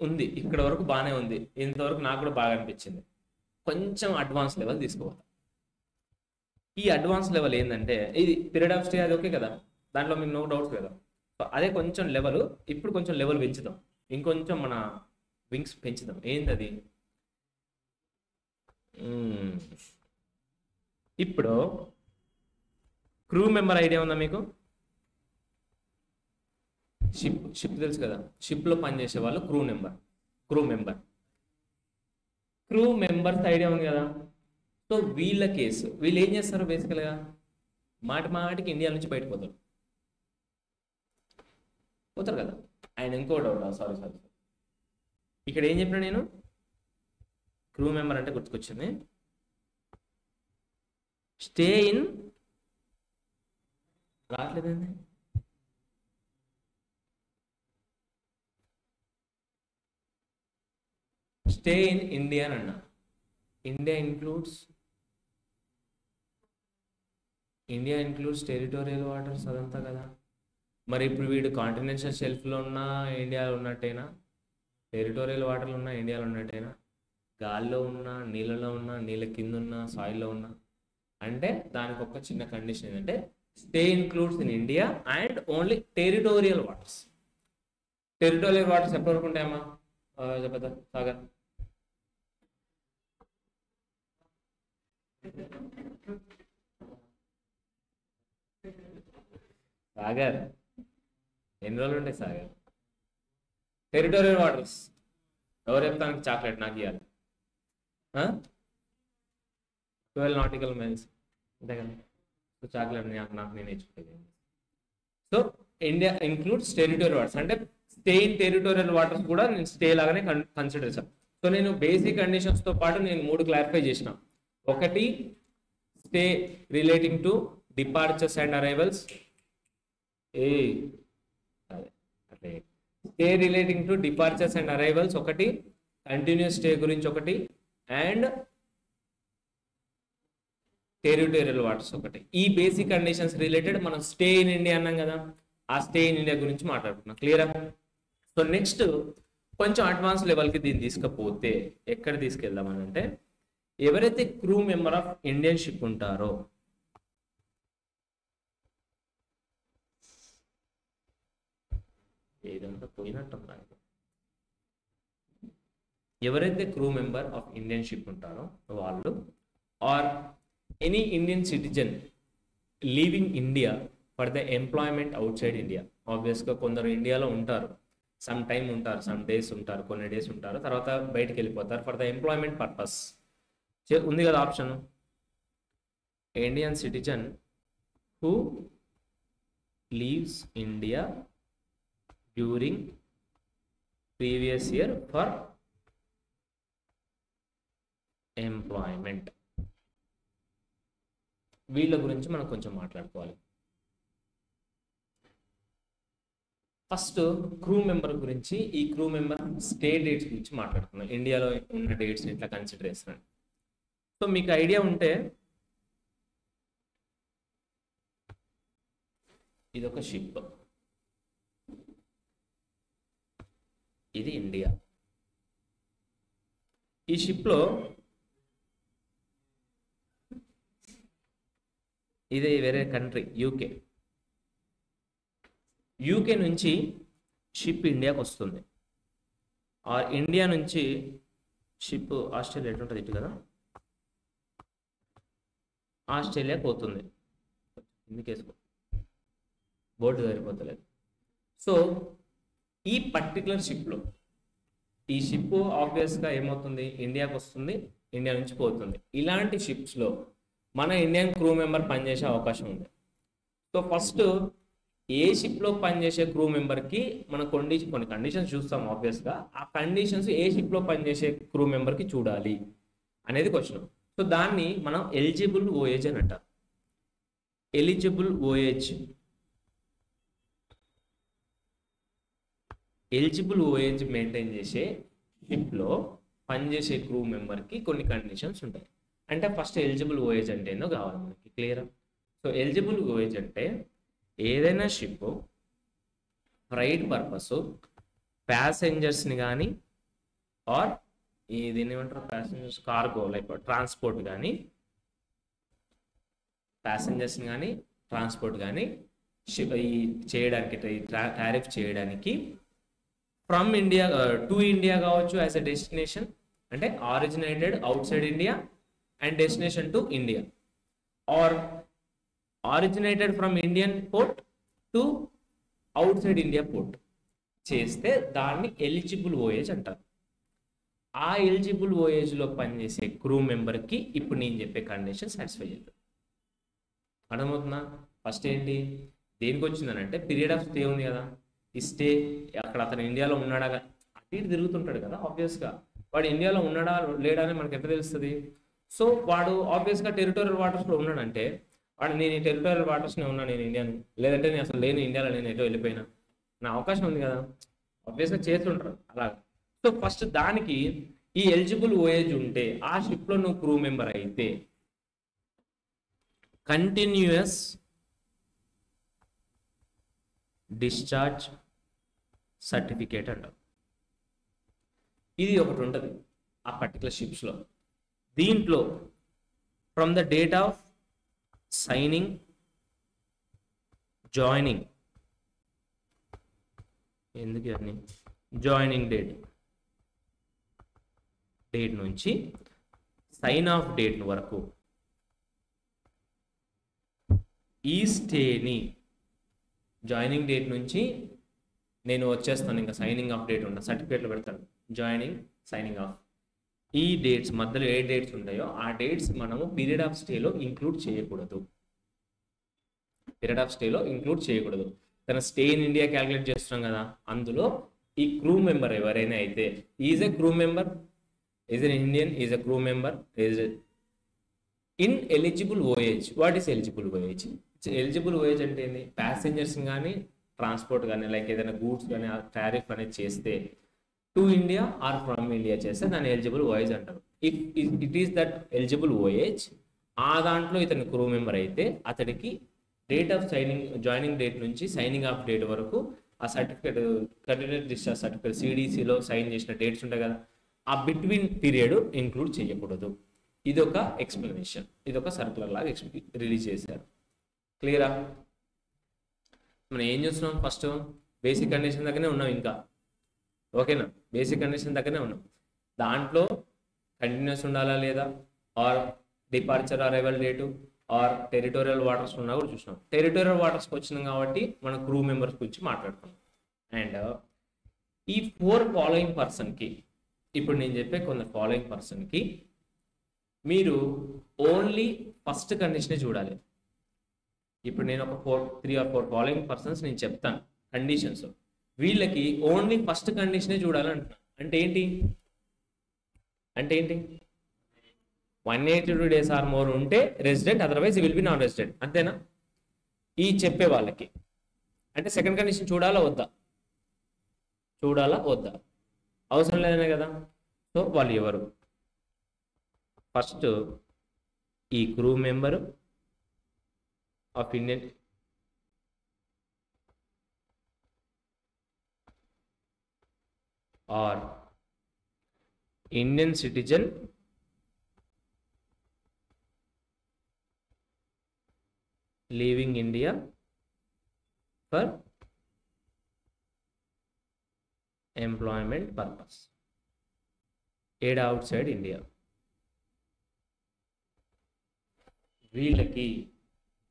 ఉంది, ఇక్కడ వరకు బాగానే ఉంది. ఇంతవరకు నాకు కూడా బాగా అనిపించింది. కొంచెం అడ్వాన్స్ లెవెల్ తీసుకోవాలి. ఈ అడ్వాన్స్ లెవెల్ ఏంటంటే ఇది పీరియడ్ ఆఫ్ స్టే, అది ఓకే కదా, దాంట్లో మీకు నో డౌట్స్ కదా. సో అదే కొంచెం లెవెల్, ఇప్పుడు కొంచెం లెవెల్ పెంచుదాం, ఇంకొంచెం మన వింగ్స్ పెంచుదాం. ఏంది అది? ఇప్పుడు క్రూ మెంబర్ ఐడియా ఉందా మీకు? షిప్ తెలుసు కదా, షిప్లో పనిచేసే వాళ్ళు క్రూ మెంబర్స్ ఐడియా ఉంది కదా. సో వీళ్ళ కేసు, వీళ్ళు ఏం చేస్తారు బేసికల్గా? మాటికి ఇండియా నుంచి బయటకు పోతారు కదా. ఆయన ఇంకో డౌట్, సారీ ఇక్కడ ఏం చెప్పినా నేను, క్రూ మెంబర్ అంటే గుర్తుకొచ్చింది, స్టే ఇన్ రావట్లేదండి. స్టే ఇన్ ఇండియా అన్న. ఇండియా ఇంక్లూడ్స్ టెరిటోరియల్ వాటర్స్ అదంతా కదా. మరి ఇప్పుడు వీడు కాంటినెంటల్ షెల్ఫ్లో ఉన్న ఇండియాలో ఉన్నట్టేనా? టెరిటోరియల్ వాటర్లో ఉన్న ఇండియాలో ఉన్నట్టేనా? గాల్లో ఉన్న, నీళ్ళలో ఉన్న, నీళ్ళ కింద ఉన్న, సాయిల్లో ఉన్న అంటే దానికి ఒక చిన్న కండిషన్ ఏంటంటే stay includes in India and only territorial waters. Territorial waters ఎప్పటివరకు ఉంటాయమ్మా? చెప్పదా సాగర్? సాగర్ ఎన్ని రోజులు ఉంటాయి సాగర్? టెరిటోరియల్ వాటర్స్ ఎవరు చెప్తానికి చాక్లెట్ నాకు ఇవ్వాలి? 12 nautical miles అంతే కదా. సో చాక్లెట్ నాకు నేను నేర్చుకోలేదు. So India includes territorial waters అంటే స్టే ఇన్ టెరిటోరియల్ వాటర్స్ కూడా నేను స్టే లాగానే కన్సిడర్ చేశాను. సో నేను బేసిక్ కండిషన్స్తో పాటు నేను 3 క్లారిఫై చేసిన. ఒకటి stay relating to departures and arrivals, stay relating to departures and arrivals ఒకటి, కంటిన్యూస్ స్టే గురించి ఒకటి, అండ్ టెరిటోరియల్ వాటర్స్ ఒకటి. ఈ బేసిక్ కండిషన్స్ రిలేటెడ్ మనం స్టే ఇన్ ఇండియా అన్నాం కదా, ఆ స్టే ఇన్ ఇండియా గురించి మాట్లాడుకున్నాం. క్లియరా? సో నెక్స్ట్ కొంచెం అడ్వాన్స్ లెవెల్కి దీన్ని తీసుకపోతే ఎక్కడ తీసుకెళ్దామని అంటే, ఎవరైతే crew member of Indian ship ఉంటారో, ఏదంతా పోయినట్టున్నా, ఎవరైతే crew member of Indian ship ఉంటారో వాళ్ళు, or any Indian citizen leaving India for the employment outside India. ఆబ్వియస్గా కొందరు ఇండియాలో ఉంటారు, సమ్ టైమ్ ఉంటారు, సమ్ డేస్ ఉంటారు, కొన్ని డేస్ ఉంటారు, తర్వాత బయటకు వెళ్ళిపోతారు ఫర్ ద ఎంప్లాయ్మెంట్ పర్పస్. ఉంది కదా option, Indian citizen who leaves India during previous year for employment. వీళ్ళ గురించి మనం కొంచెం మాట్లాడుకోవాలి. ఫస్ట్ క్రూ మెంబర్ గురించి, ఈ క్రూ మెంబర్ స్టే డేట్స్ గురించి మాట్లాడుతున్నాం. ఇండియాలో ఉన్న డేట్స్ ఇట్లా కన్సిడర్ చేస్తున్నాను. సో మీకు ఐడియా ఉంటే ఇదొక షిప్, ఇది ఇండియా. ఈ షిప్లో ఇది వేరే కంట్రీ యూకే. యూకే నుంచి షిప్ ఇండియాకి వస్తుంది, ఆర్ ఇండియా నుంచి షిప్ ఆస్ట్రేలియా ఎట్లుంటుంది ఇటు కదా, ఆస్ట్రేలియాకి పోతుంది. ఇందుకేసుకో బోర్డు సరిపోతలేదు. సో ఈ పర్టికులర్ షిప్లో, ఈ షిప్ ఆబ్వియస్గా ఏమవుతుంది, ఇండియాకి వస్తుంది, ఇండియా నుంచి పోతుంది. ఇలాంటి షిప్స్లో మన ఇండియన్ క్రూ మెంబర్ పనిచేసే అవకాశం ఉంది. సో ఫస్ట్ ఏ షిప్లో పనిచేసే క్రూ మెంబర్కి మన కొన్ని కండిషన్స్ చూస్తాం ఆబ్వియస్గా. ఆ కండిషన్స్ ఏ షిప్లో పనిచేసే క్రూ మెంబర్కి చూడాలి అనేది క్వశ్చన్. సో దాన్ని మనం ఎలిజిబుల్ ఓయేజ్ అని అంటారు. ఎలిజిబుల్ ఓయేజ్, ఎలిజిబుల్ ఓయేజ్ మెయింటైన్ చేసే షిప్లో పనిచేసే క్రూ మెంబర్కి కొన్ని కండిషన్స్ ఉంటాయి. అంటే ఫస్ట్ ఎలిజిబుల్ ఓయేజ్ అంటే ఏందో కావాలి మనకి, క్లియరా? సో ఎలిజిబుల్ ఓయేజ్ అంటే ఏదైనా షిప్ ఫ్రైట్ పర్పస్ ప్యాసెంజర్స్ని కానీ ఆర్ దీన్ని ఏమంటారు, ప్యాసెంజర్స్ కార్గో లైక్ ట్రాన్స్పోర్ట్ కానీ, ప్యాసెంజర్స్ని కానీ ట్రాన్స్పోర్ట్ కానీ చేయడానికి టారిఫ్ చేయడానికి ఫ్రమ్ ఇండియా టు ఇండియా కావచ్చు యాజ్ ఎ డెస్టినేషన్, అంటే originated outside India and destination to India, or originated from Indian port to outside India port చేస్తే దాన్ని eligible voyage అంటారు. ఆ ఎలిజిబుల్ ఓయేజ్లో పనిచేసే క్రూ మెంబర్కి ఇప్పుడు నేను చెప్పే కండిషన్ సాటిస్ఫై చేద్దాం. అర్థమవుతుందా? ఫస్ట్ ఏంటి, దేనికి వచ్చిందని అంటే పీరియడ్ ఆఫ్ స్టే ఉంది కదా, ఈ స్టే అక్కడ అతను ఇండియాలో ఉన్నాడా, అటు ఇటు తిరుగుతుంటాడు కదా, ఆబ్వియస్గా వాడు ఇండియాలో ఉన్నాడా లేడా అని మనకి ఎట్లా తెలుస్తుంది? సో వాడు ఆబ్వియస్గా టెరిటోరియల్ వాటర్స్లో ఉన్నాడంటే వాడు నేను ఈ టెరిటోరియల్ వాటర్స్నే ఉన్నా, నేను ఇండియాను, లేదంటే నేను అసలు లేని ఇండియాలో నేను ఎటో వెళ్ళిపోయినా నా అవకాశం ఉంది కదా, ఆబ్వియస్గా చేస్తుంటారు అలా. సో ఫస్ట్ దానికి ఈ ఎలిజిబుల్ ఓయేజ్ ఉంటే ఆ షిప్లో నువ్వు క్రూ మెంబర్ అయితే కంటిన్యూయస్ డిశ్చార్జ్ సర్టిఫికేట్ అంటారు. ఇది ఒకటి ఉంటుంది ఆ పర్టికులర్ షిప్స్లో. దీంట్లో from the date of signing, joining, ఎందుకు అన్ని జాయినింగ్ డేట్ నుంచి సైన్ ఆఫ్ డేట్ వరకు ఈ స్టేని, జాయినింగ్ డేట్ నుంచి నేను వచ్చేస్తాను ఇంకా సైనింగ్ ఆఫ్ డేట్ ఉంటాను, సర్టిఫికేట్లో పెడతాను జాయినింగ్, సైనింగ్ ఆఫ్, ఈ డేట్స్ మధ్యలో ఏ డేట్స్ ఉంటాయో ఆ డేట్స్ మనము పీరియడ్ ఆఫ్ స్టేలో ఇంక్లూడ్ చేయకూడదు. పీరియడ్ ఆఫ్ స్టేలో ఇంక్లూడ్ చేయకూడదు. తన స్టే ఇన్ ఇండియా క్యాలిక్యులేట్ చేస్తున్నాం కదా, అందులో ఈ క్రూ మెంబర్ ఎవరైనా అయితే is a crew member, is an Indian, is a crew member, is in eligible voyage. What is eligible voyage? Eligible voyage అంటే ఏంది, ప్యాసింజర్స్ కానీ ట్రాన్స్పోర్ట్ కానీ లైక్ ఏదైనా గూడ్స్ కానీ టారిఫ్ అనేది చేస్తే to India or from India చేస్తే దాన్ని ఎలిజిబుల్ ఓయేజ్ అంటారు. If it is that eligible voyage, ఆ దాంట్లో ఇతని క్రూ మెంబర్ అయితే అతడికి డేట్ ఆఫ్ జాయినింగ్ డేట్ నుంచి సైనింగ్ ఆఫ్ డేట్ వరకు ఆ సర్టిఫికేట్, కంటిన్యూస్ డిశ్చార్జ్ సర్టిఫికేట్ సిడిసిలో సైన్ చేసిన డేట్స్ ఉంటాయి కదా, ఆ బిట్వీన్ పీరియడ్ ఇంక్లూడ్ చేయకూడదు. ఇదొక ఎక్స్ప్లెనేషన్, ఇదొక సర్కులర్ లాగా రిలీజ్ చేశారు. క్లియరా? మనం ఏం చూస్తున్నాం, ఫస్ట్ బేసిక్ కండిషన్ దగ్గరనే ఉన్నాం ఇంకా, ఓకేనా? బేసిక్ కండిషన్ దగ్గరనే ఉన్నాం. దాంట్లో కంటిన్యూస్ ఉండాలా లేదా, or departure arrival date, or territorial waters ఉన్నా కూడా చూసినాం. టెరిటోరియల్ వాటర్స్కి వచ్చినాం కాబట్టి మనం క్రూ మెంబర్స్ గురించి మాట్లాడుతున్నాం. అండ్ ఈ 4 ఫాలోయింగ్ పర్సన్కి, ఇప్పుడు నేను చెప్పే కొన్ని ఫాలోయింగ్ పర్సన్కి మీరు ఓన్లీ ఫస్ట్ కండిషనే చూడాలి. ఇప్పుడు నేను ఒక 3 or 4 ఫాలోయింగ్ పర్సన్స్ నేను చెప్తాను కండిషన్స్, వీళ్ళకి ఓన్లీ ఫస్ట్ కండిషనే చూడాలి అంటున్నా. అంటే ఏంటి 182 days ఆర్ మోర్ ఉంటే resident, otherwise will be non resident. అంతేనా? ఈ చెప్పే వాళ్ళకి అంటే సెకండ్ కండిషన్ చూడాలా వద్దా? చూడాలా వద్దా? అవసరం లేదనే కదా. సో వాళ్ళు ఎవరు? ఫస్ట్ ఈ crew member of Indian or Indian citizen leaving India for employment purpose, aid outside India. వీళ్ళకి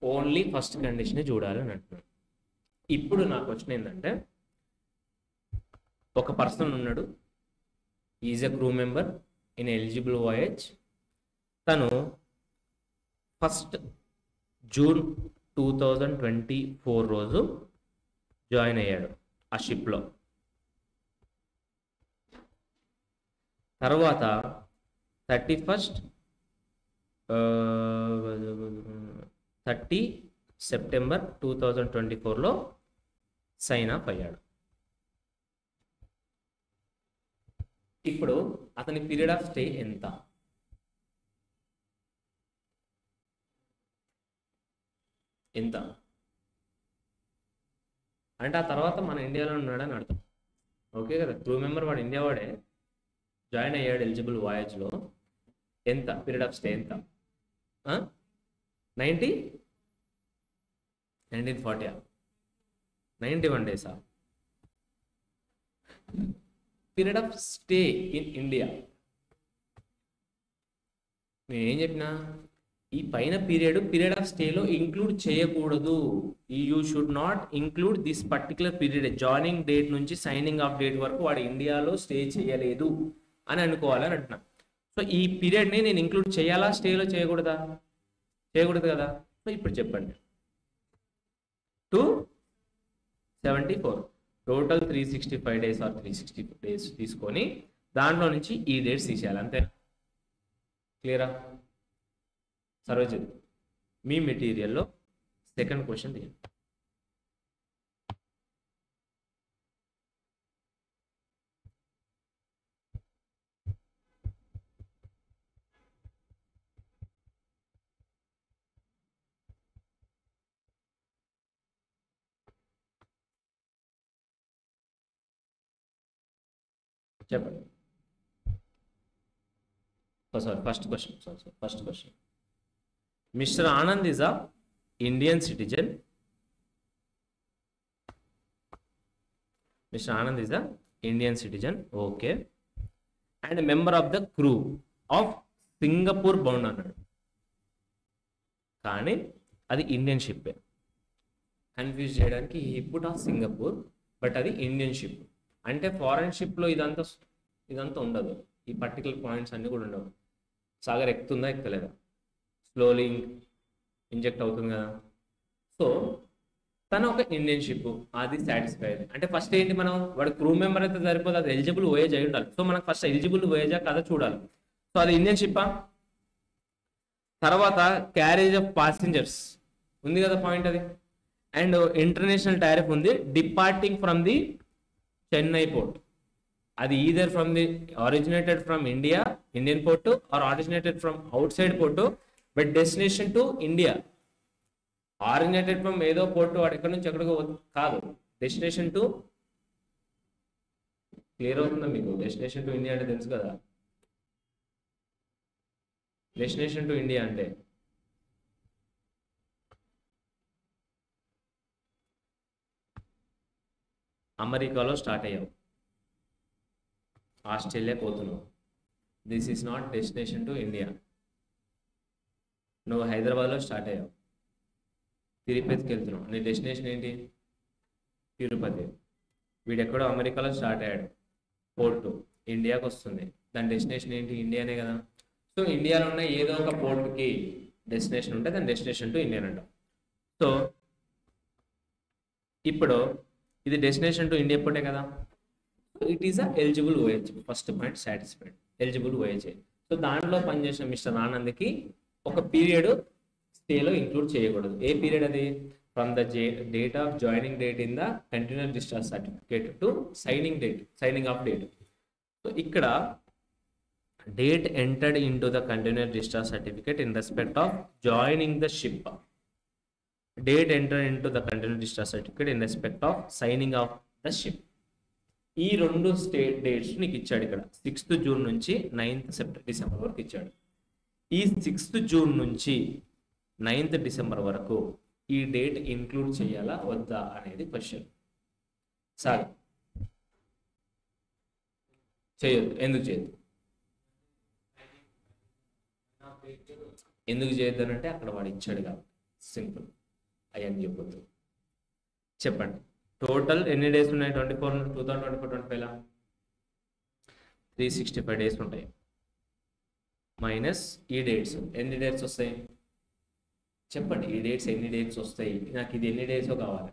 ఓన్లీ ఫస్ట్ కండిషన్ చూడాలని అంటున్నాను. ఇప్పుడు నా క్వశ్చన్ ఏంటంటే, ఒక పర్సన్ ఉన్నాడు, is a crew member in eligible voyage. తను ఫస్ట్ జూన్ 2024 రోజు జాయిన్ అయ్యాడు ఆ షిప్లో. తర్వాత 30 సెప్టెంబర్ 2024లో సైన్ అప్ అయ్యాడు. ఇప్పుడు అతని పీరియడ్ ఆఫ్ స్టే ఎంత? ఎంత అంటే ఆ తర్వాత మన ఇండియాలో ఉన్నాడని అర్థం. ఓకే కదా, క్రూ మెంబర్ వాడు ఇండియా వాడే, జాయిన్ అయ్యాడు ఎలిజిబుల్ వాయేజ్లో. ఎంత పీరియడ్ ఆఫ్ స్టే? ఎంత? 1940 91 డేసా? Period of stay in India. నేనేం చెప్పినా, ఈ పైన పీరియడ్ ఆఫ్ స్టేలో ఇంక్లూడ్ చేయకూడదు. You should not include this particular period. Joining date నుంచి సైనింగ్ ఆఫ్ డేట్ వరకు వాడు ఇండియాలో స్టే చేయలేదు అని అనుకోవాలని అంటున్నా. సో ఈ పీరియడ్ని నేను ఇంక్లూడ్ చేయాలా, స్టేలో చేయకూడదా? చేయకూడదు కదా. సో ఇప్పుడు చెప్పండి, 274 టోటల్ 365 డేస్ ఆర్ 360 డేస్ తీసుకొని దాంట్లో నుంచి ఈ డేట్స్ తీసేయాలి. అంతే. క్లియరా? సర్వజన్ మీ మెటీరియల్లో సెకండ్ క్వశ్చన్ తీయండి. చెప్పండి. Sorry, first question. Mr. Anand is a Indian citizen. Mr. Anand is a Indian citizen. Okay. And a member of the crew of Singapore bound అన్నాడు. కానీ అది ఇండియన్ షిప్. కన్ఫ్యూజ్ చేయడానికి ఈ పుట్ ఆఫ్ సింగపూర్, బట్ అది Indian ship. అంటే foreign షిప్లో ఇదంతా ఉండదు. ఈ పర్టికులర్ పాయింట్స్ అన్నీ కూడా ఉండవు. సాగర్ ఎక్కుతుందా ఎక్కలేదా, స్లోలీ ఇంజెక్ట్ అవుతుంది కదా. సో తను ఒక ఇండియన్ షిప్, అది సాటిస్ఫైడ్. అంటే ఫస్ట్ ఏంటి, మనం వాడు క్రూ మెంబర్ అయితే సరిపోదు, అది ఎలిజిబుల్ వోయేజ్ అయి ఉండాలి. సో మనకు ఫస్ట్ ఎలిజిబుల్ వోయేజా కదా చూడాలి. సో అది ఇండియన్ షిప్పా. తర్వాత క్యారేజ్ ఆఫ్ పాసెంజర్స్ ఉంది కదా పాయింట్ అది. అండ్ ఇంటర్నేషనల్ టారిఫ్ ఉంది, departing from the Chennai port. అది either from the originated from Indian port or originated from outside port, but destination to India. Originated from ఏదో port, వాడు ఎక్కడి నుంచి ఎక్కడికో కాదు, డెస్టినేషన్ టు. క్లియర్ అవుతుందా మీకు? డెస్టినేషన్ టు ఇండియా అంటే తెలుసు కదా. డెస్టినేషన్ టు ఇండియా అంటే అమెరికాలో స్టార్ట్ అయ్యావు, ఆస్ట్రేలియా పోతున్నావు. This is not destination to India. నువ్వు హైదరాబాద్లో స్టార్ట్ అయ్యావు, తిరుపతికి వెళ్తున్నావు. నీ డెస్టినేషన్ ఏంటి? తిరుపతి. వీడెక్కడో అమెరికాలో స్టార్ట్ అయ్యాడు, పోర్టు ఇండియాకి వస్తుంది, దాని డెస్టినేషన్ ఏంటి? ఇండియానే కదా. సో ఇండియాలో ఉన్న ఏదో ఒక పోర్టుకి డెస్టినేషన్ ఉంటే దాని డెస్టినేషన్ టు ఇండియా అంటాం. సో ఇప్పుడు ఇది డెస్టినేషన్ టు ఇండియా పోర్టే కదా. It is a eligible voyage. First point satisfied, eligible voyage. So దాంట్లో పనిచేసిన మిస్టర్ ఆనంద్కి ఒక పీరియడ్ స్టేలో ఇంక్లూడ్ చేయకూడదు. ఏ పీరియడ్ అది? From the date of joining date in the continuous discharge certificate to signing off date. So ఇక్కడ date entered in to the continuous discharge certificate in respect of joining the ship, date entered in to the continuous discharge certificate in respect of signing off the ship. ఈ రెండు dates నీకు ఇచ్చాడు ఇక్కడ. 6th June నుంచి 9th December వరకు ఇచ్చాడు. ఈ 6th June నుంచి 9th డిసెంబర్ వరకు ఈ డేట్ ఇంక్లూడ్ చేయాలా వద్దా అనేది క్వశ్చన్. సార్ చేయొద్దు. ఎందుకు చేయొద్దు? ఎందుకు చేయొద్దు అని అంటే అక్కడ వాడు ఇచ్చాడు కాబట్టి. సింపుల్. అవన్నీ చెప్పొద్దు. చెప్పండి. టోటల్ ఎన్ని డేస్ ఉన్నాయి? 2024-25 365 డేస్ ఉంటాయి. మైనస్ ఈ డేట్స్ ఎన్ని డేట్స్ వస్తాయి చెప్పండి. ఈ డేట్స్ ఎన్ని డేట్స్ వస్తాయి? నాకు ఇది ఎన్ని డేస్ కావాలి.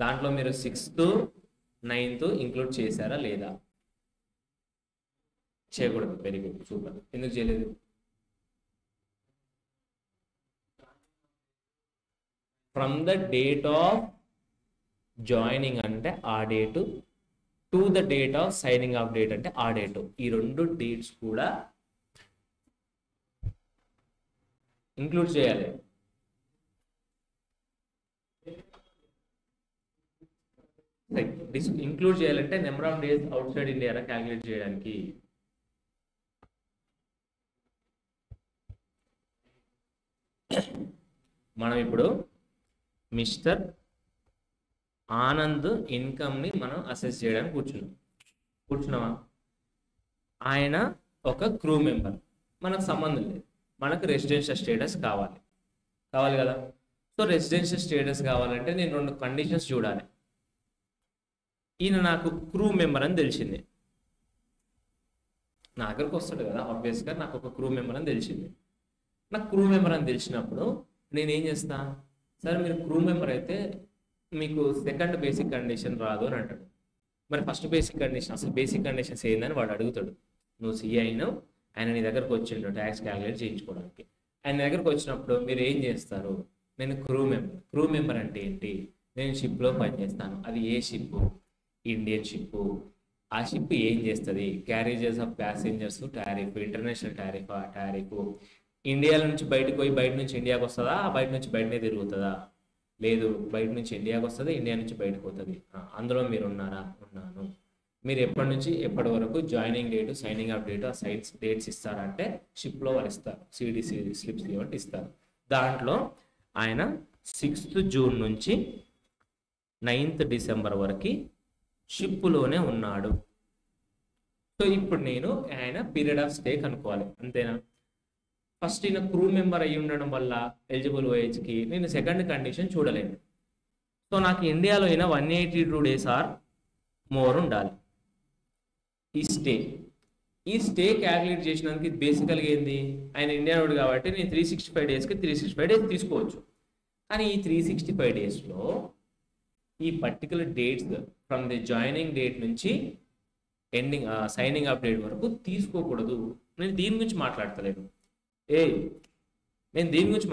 దాంట్లో మీరు 6th 9th ఇంక్లూడ్ చేశారా లేదా? చేయకూడదు. Very good, super. ఎందుకు చేయలేదు? From the date of joining అంటే ఆ date, to the date of signing off date అంటే ఆ డేటు. ఈ రెండు డేట్స్ కూడా ఇంక్లూడ్ చేయాలి. ఇంక్లూడ్ చేయాలంటే number of days out side India calculate చేయడానికి మనం ఇప్పుడు మిస్టర్ ఆనంద్ ఇన్కమ్ని మనం అసెస్ చేయడానికి కూర్చున్నామా? ఆయన ఒక క్రూ మెంబర్, మనకు సంబంధం లేదు. మనకు రెసిడెన్షియల్ స్టేటస్ కావాలి కదా. సో రెసిడెన్షియల్ స్టేటస్ కావాలంటే నేను 2 కండిషన్స్ చూడాలి. ఈయన నాకు క్రూ మెంబర్ అని తెలిసింది, నా దగ్గరకు వస్తాడు కదా. ఆబ్వియస్గా నాకు ఒక క్రూ మెంబర్ అని తెలిసింది. నాకు క్రూ మెంబర్ అని తెలిసినప్పుడు నేనేం చేస్తా? సరే మీరు క్రూ మెంబర్ అయితే మీకు సెకండ్ బేసిక్ కండిషన్ రాదు అని అంటాడు. మరి ఫస్ట్ బేసిక్ కండిషన్, అసలు బేసిక్ కండిషన్స్ ఏందని వాడు అడుగుతాడు. నువ్వు సిఐ అయినావు, ఆయన నీ దగ్గరకు వచ్చిండు ట్యాక్స్ క్యాలిక్యులేట్ చేయించుకోవడానికి. ఆయన దగ్గరకు వచ్చినప్పుడు మీరు ఏం చేస్తారు? నేను క్రూ మెంబర్ అంటే ఏంటి? నేను షిప్లో పనిచేస్తాను. అది ఏ షిప్? Indian ship. ఆ షిప్ ఏం చేస్తుంది? Carriages of passengers tariff, international tariff. ఇండియాల నుంచి బయటకు పోయి బయట నుంచి ఇండియాకి వస్తుందా? బయట నుంచి బయటనే తిరుగుతుందా? లేదు, బయట నుంచి ఇండియాకి వస్తుంది, ఇండియా నుంచి బయటకు పోతుంది. అందులో మీరు ఉన్నారా? ఉన్నాను. మీరు ఎప్పటి నుంచి ఎప్పటి వరకు joining date, signing off date, ఆ సైట్స్ డేట్స్ ఇస్తారంటే షిప్లో వాళ్ళు ఇస్తారు, సిడిసి స్లిప్స్ ఇవ్వండి ఇస్తారు. దాంట్లో ఆయన 6th జూన్ నుంచి 9th డిసెంబర్ వరకు షిప్లోనే ఉన్నాడు. సో ఇప్పుడు నేను ఆయన పీరియడ్ ఆఫ్ స్టే కనుక్కోవాలి, అంతేనా? ఫస్ట్ ఈయన క్రూ మెంబర్ అయ్యి ఉండడం వల్ల ఎలిజిబుల్ వేజ్కి నేను సెకండ్ కండిషన్ చూడలేను. సో నాకు ఇండియాలో అయినా 182 డేస్ ఆర్ మోర్ ఉండాలి ఈ స్టే క్యాలిక్యులేట్ చేసినందుకు బేసికల్గా ఏంది? ఆయన ఇండియా రోడ్ కాబట్టి నేను 365 డేస్కి 365 డేస్ తీసుకోవచ్చు. కానీ ఈ 365 డేస్లో ఈ particular dates from the joining date నుంచి ఎండింగ్ సైనింగ్ ఆఫ్ డేట్ వరకు తీసుకోకూడదు. నేను దీని గురించి మాట్లాడతలేను. నేను దీని గురించి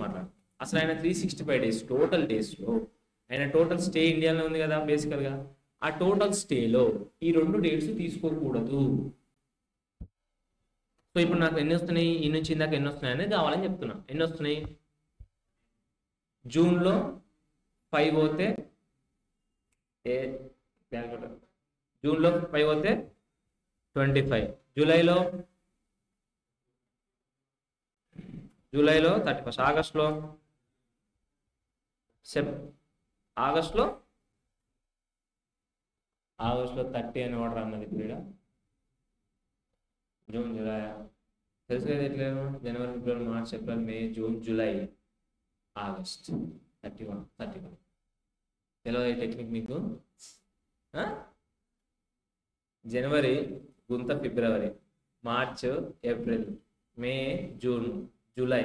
మాట్లాడతాను. అసలు ఆయన 365 డేస్ టోటల్ డేస్లో ఆయన టోటల్ స్టే ఇండియాలో ఉంది కదా బేసికల్గా. ఆ టోటల్ స్టేలో ఈ 2 డేట్స్ తీసుకోకూడదు. సో ఇప్పుడు నాకు ఎన్ని వస్తున్నాయి? ఈ నుంచి ఇందాక ఎన్ని వస్తున్నాయి అనేది కావాలని చెప్తున్నా. ఎన్ని వస్తున్నాయి? జూన్లో 5 పోతే జూన్లో 5 పోతే 25, జూలైలో 31, ఆగస్టులో ఆగస్టులో 30 అని ఆర్డర్ అన్నది. ఇప్పుడు జూన్, జూలై తెలుసు కదా ఎట్లేమో. జనవరి, ఫిబ్రవరి, మార్చ్, ఏప్రిల్, మే, జూన్, జూలై, ఆగస్ట్ 31. తెలియదు ఈ టెక్నిక్ మీకు? జనవరి గుంత, ఫిబ్రవరి, మార్చ్, ఏప్రిల్, మే, జూన్, జూలై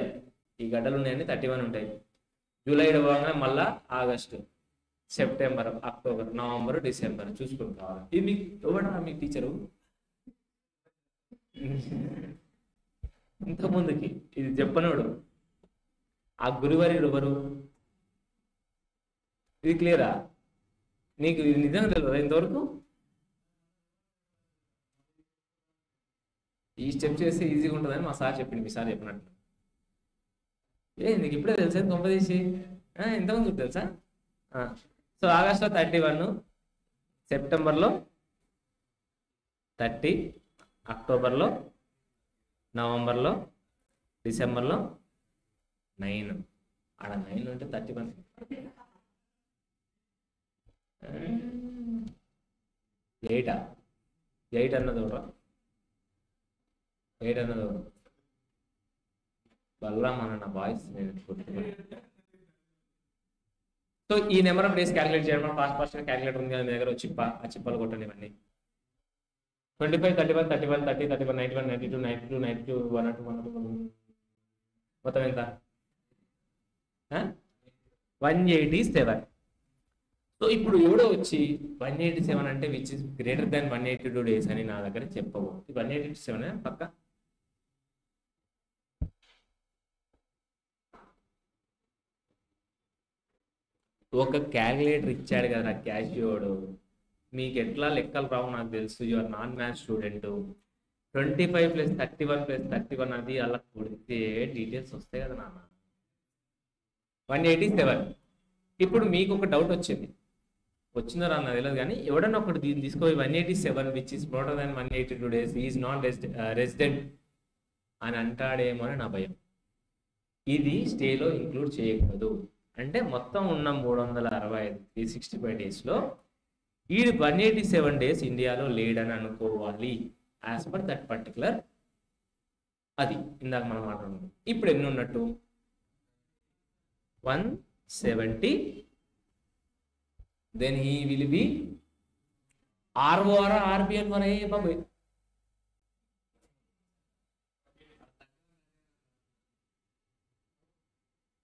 ఈ గడ్డలు ఉన్నాయండి. 31 ఉంటాయి. జూలై పోగానే మళ్ళా August, September, October, November, December చూసుకుని కావాలి. ఇది మీకు ఎవడా మీ టీచరు? ఇంతకుముందుకి ఇది చెప్పనోడు ఆ గురువర్యుడు ఎవరు? ఇది క్లియరా? నీకు ఇది నిజంగా తెలియదా ఇంతవరకు? ఈ స్టెప్ చేస్తే ఈజీగా ఉంటుందని మా సార్ చెప్పింది, మీ సార్ చెప్పినట్టు. నీకు ఇప్పుడే తెలుసా కొంపదీసి? ఇంతకుముందు తెలుసా? సో ఆగస్టులో 31, సెప్టెంబర్లో 30, అక్టోబర్లో, నవంబర్లో, డిసెంబర్లో 9. ఆడ 9 ఉంటే 31. 8 అన్నది ఒకటి, 8 అన్నది ఒకటి. బలరాం అన్న నా వాయిస్ నేను సో ఈ నెంబర్ ఆఫ్ డేస్ క్యాలిక్యులేట్ చేయడం ఫాస్ట్ క్యాలిక్యులేటర్ ఉంది మీ దగ్గర చిప్ప, ఆ చిప్పలు కొట్టండి ఇవన్నీ. 25, 31, 31, 30, 31, 91, 92, 92, 92, 102, 102, మొత్తం ఎంత? 187. సో ఇప్పుడు ఎవడో వచ్చి 187 అంటే which is greater than 182 days అని నా దగ్గర చెప్పవు. 187 పక్క. ఒక క్యాలిక్యులేటర్ ఇచ్చాడు కదా క్యాషియోడు, మీకు ఎట్లా లెక్కలు రావు నాకు తెలుసు. Your non maths student. 25 + 31 + 31 అది అలా కొడితే డీటెయిల్స్ వస్తాయి కదా నాన్న. 187. ఇప్పుడు మీకు ఒక డౌట్ వచ్చింది, వచ్చిందో నాకు తెలియదు కానీ ఎవడన్నా ఒకటి దీన్ని తీసుకో 187 which is greater than 182 days is non resident అని అంటాడేమో అని నా భయం. ఇది స్టేలో ఇంక్లూడ్ చేయకూడదు. అంటే మొత్తం ఉన్న 365 365 డేస్లో ఈ 187 డేస్ ఇండియాలో లేడని అనుకోవాలి యాజ్ పర్ దట్ పర్టికులర్. అది ఇందాక మనం మాట్లాడుకున్నాం. ఇప్పుడు ఎన్ని ఉన్నట్టు? 170. Then he will be ROR RBN వరే బాబు.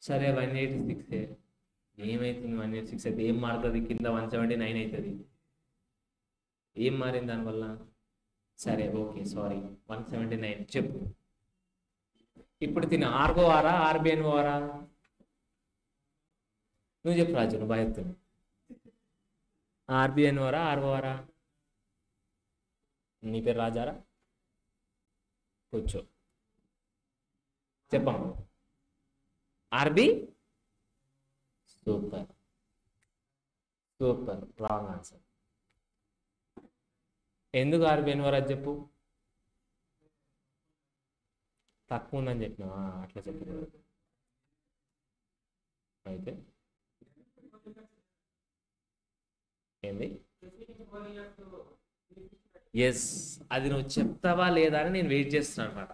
సరే 186. ఏమైతుంది 186 అయితే? ఏం మారుతుంది? కింద 179 అవుతుంది. ఏం మారింది దానివల్ల? సరే ఓకే సారీ 179 చెప్పు. ఇప్పుడు తిని ROR RBN ఓరా? నువ్వు చెప్పు రాజు, నువ్వు బాగా చెప్తున్నావు. RBN ఓరా ROR? నీ పేరు రాజారా? కూర్చో చెప్పమ్మా. RB. Super super, wrong answer. ఎందుకు RBN ఓరా చెప్పు? తక్కువ ఉందని చెప్పినా అట్లా చెప్పు. అయితే ఏంది? ఎస్, అది నువ్వు చెప్తావా లేదా అని నేను వెయిట్ చేస్తున్నాను అనమాట.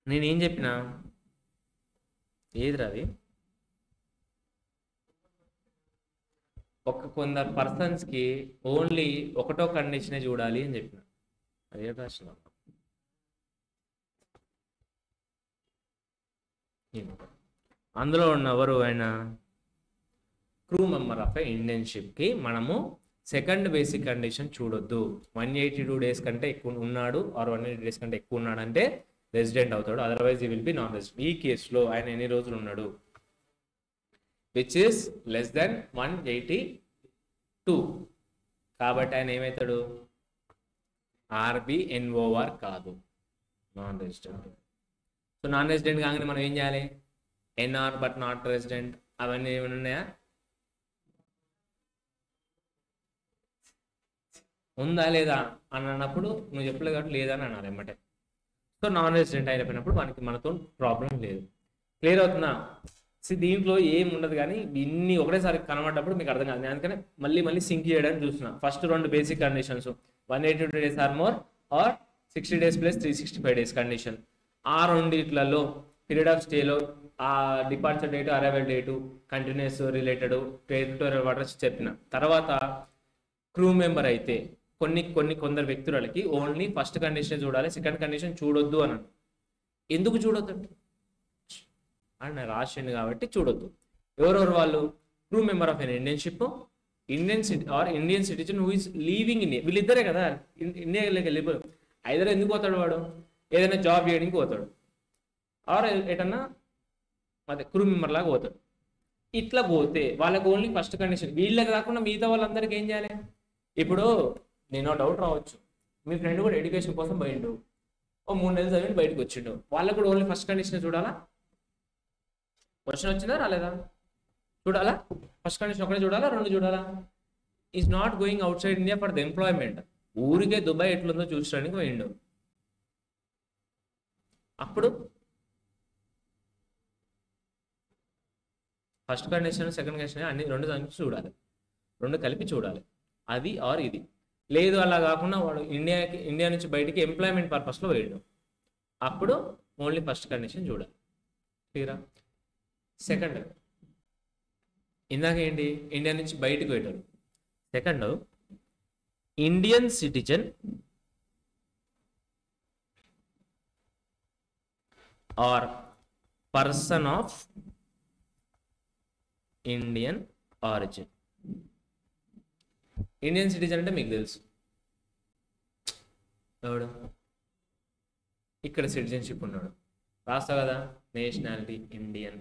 నేనేం చెప్పినా? ఏదిరా అది? కొందరు పర్సన్స్కి ఓన్లీ ఒకటో కండిషనే చూడాలి అని చెప్పిన. అదే రాసిన అందులో ఉన్నవారు ఆయన క్రూ మెంబర్ ఆఫ్ ఇండియన్ షిప్కి మనము సెకండ్ బేసిక్ కండిషన్ చూడొద్దు. 182 డేస్ కంటే ఎక్కువ ఉన్నాడు ఆర్ 180 డేస్ కంటే ఎక్కువ ఉన్నాడు అంటే రెసిడెంట్ అవుతాడు, అదర్వైజ్ ఈ విల్ బి నాన్ రెసిడెంట్. ఈ కేసులో ఆయన ఎన్ని రోజులు ఉన్నాడు? Which is less than 182. కాబట్టి ఆయన ఏమవుతాడు? RBNOR కాదు, non resident. So non resident కాగానే మనం ఏం చేయాలి? NR బట్ నాట్ రెసిడెంట్ అవన్నీ ఏమైనా ఉన్నాయా? ఉందా లేదా అని అన్నప్పుడు నువ్వు చెప్పలేదు కాబట్టి లేదా అని అనాలి ఎమ్మటే. సో నాన్ రెసిడెంట్ అయిపోయినప్పుడు మనతో ప్రాబ్లం లేదు. క్లియర్ అవుతుందా? దీంట్లో ఏం ఉండదు కానీ ఇన్ని ఒకటేసారి కనబడ్డప్పుడు మీకు అర్థం కాదు. అందుకని మళ్ళీ సింక్ చేయడానికి చూస్తున్నా. First 2 basic conditions 182 days or more or 60 days plus 365 days condition. ఆ రెండిట్లలో పీరియడ్ ఆఫ్ స్టేలో ఆ departure date, arrival date, continuous related, territorial waters చెప్పిన తర్వాత క్రూ మెంబర్ అయితే కొందరు వ్యక్తులకి ఓన్లీ ఫస్ట్ కండిషన్ చూడాలి, సెకండ్ కండిషన్ చూడొద్దు అన్నాడు. ఎందుకు చూడొద్దు అని నేను రాసిండు కాబట్టి చూడొద్దు. ఎవరెవరు వాళ్ళు? Crew member of an Indian ship, Indian citizen who is leaving India. వీళ్ళిద్దరే కదా ఇండియాలోకి వెళ్ళిపోయి. ఐదర్ ఎందుకు పోతాడు వాడు, ఏదైనా జాబ్ చేయడానికి పోతాడు, ఆర్ ఎటన్నా అదే క్రూ మెంబర్ లాగా పోతాడు. ఇట్లా పోతే వాళ్ళకి ఓన్లీ ఫస్ట్ కండిషన్, వీళ్ళకి కాకుండా మిగతా వాళ్ళందరికీ ఏం చేయాలి? ఇప్పుడు నేను డౌట్ రావచ్చు, మీ ఫ్రెండ్ కూడా ఎడ్యుకేషన్ కోసం పోయిండు, ఓ 3 నెలలు చదివి బయటకు వచ్చిండు, వాళ్ళకు కూడా ఓన్లీ ఫస్ట్ కండిషన్ చూడాలా? క్వశ్చన్ వచ్చిందా రాలేదా? చూడాలా? ఫస్ట్ కండిషన్ ఒకటే చూడాలా, 2 చూడాలా? Is not going out side India for the employment. ఊరికే దుబాయ్ ఎట్లుందో చూసడానికి పోయిండు. అప్పుడు ఫస్ట్ కండిషన్ సెకండ్ కండిషన్ అన్ని 2 దానికి చూడాలి, 2 కలిపి చూడాలి, అది ఆర్ ఇది. లేదు అలా కాకుండా వాడు ఇండియా నుంచి బయటికి ఎంప్లాయ్మెంట్ పర్పస్లో పోయాడు, అప్పుడు ఓన్లీ ఫస్ట్ కండిషన్ చూడాలి. క్లియరా? సెకండ్, ఇందాక ఏంటి, ఇండియా నుంచి బయటకు పోయాడు. Second, Indian citizen or person of Indian origin. Indian citizen అంటే మీకు తెలుసు ఎవడు, ఇక్కడ సిటిజన్షిప్ ఉన్నాడు, రాస్తా కదా నేషనాలిటీ ఇండియన్.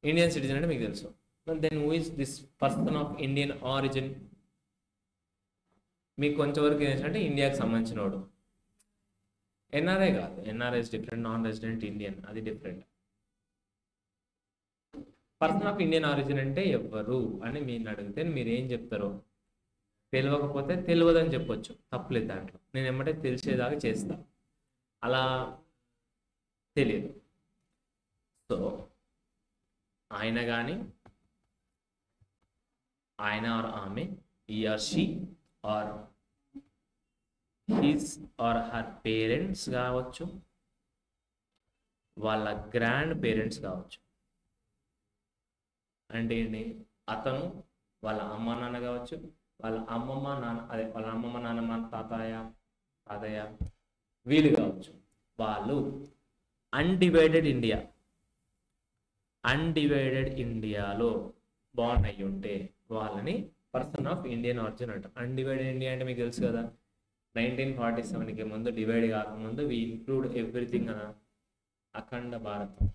ఇండియన్ సిటిజన్ అంటే మీకు తెలుసు. Then who is this person of Indian origin? మీకు కొంచెంవరకు ఏంటంటే ఇండియాకి సంబంధించిన వాడు. ఎన్ఆర్ఐ కాదు, NRI is different, non resident Indian అది different. Person of Indian origin అంటే ఎవరు అని మీరు అడిగితే మీరు ఏం చెప్తారో, తెలియకపోతే తెలియదని చెప్పొచ్చు, తప్పలేదు దాంట్లో. నేను ఏమంటే తెలిసేదాకా చేస్తా, అలా తెలియదు. సో ఆయన కానీ, ఆయన ఆర్ ఆమె, ఈ or she or his or her parents కావచ్చు, వాళ్ళ గ్రాండ్ పేరెంట్స్ కావచ్చు. అంటే ఏంటి, అతను వాళ్ళ అమ్మ నాన్న కావచ్చు, వాళ్ళ అమ్మమ్మ నాన్న, అదే వాళ్ళ అమ్మమ్మ నాన్నమ్మ తాతయ్య వీళ్ళు కావచ్చు. వాళ్ళు అన్డివైడెడ్ ఇండియాలో బాండ్ అయ్యి ఉంటే వాళ్ళని పర్సన్ ఆఫ్ ఇండియన్ ఆరిజిన్ అంటారు. అన్డివైడెడ్ ఇండియా అంటే మీకు తెలుసు కదా, 1947కి ముందు డివైడ్ కాకముందు వి ఇంక్లూడ్ ఎవ్రీథింగ్ అన్న అఖండ భారతం,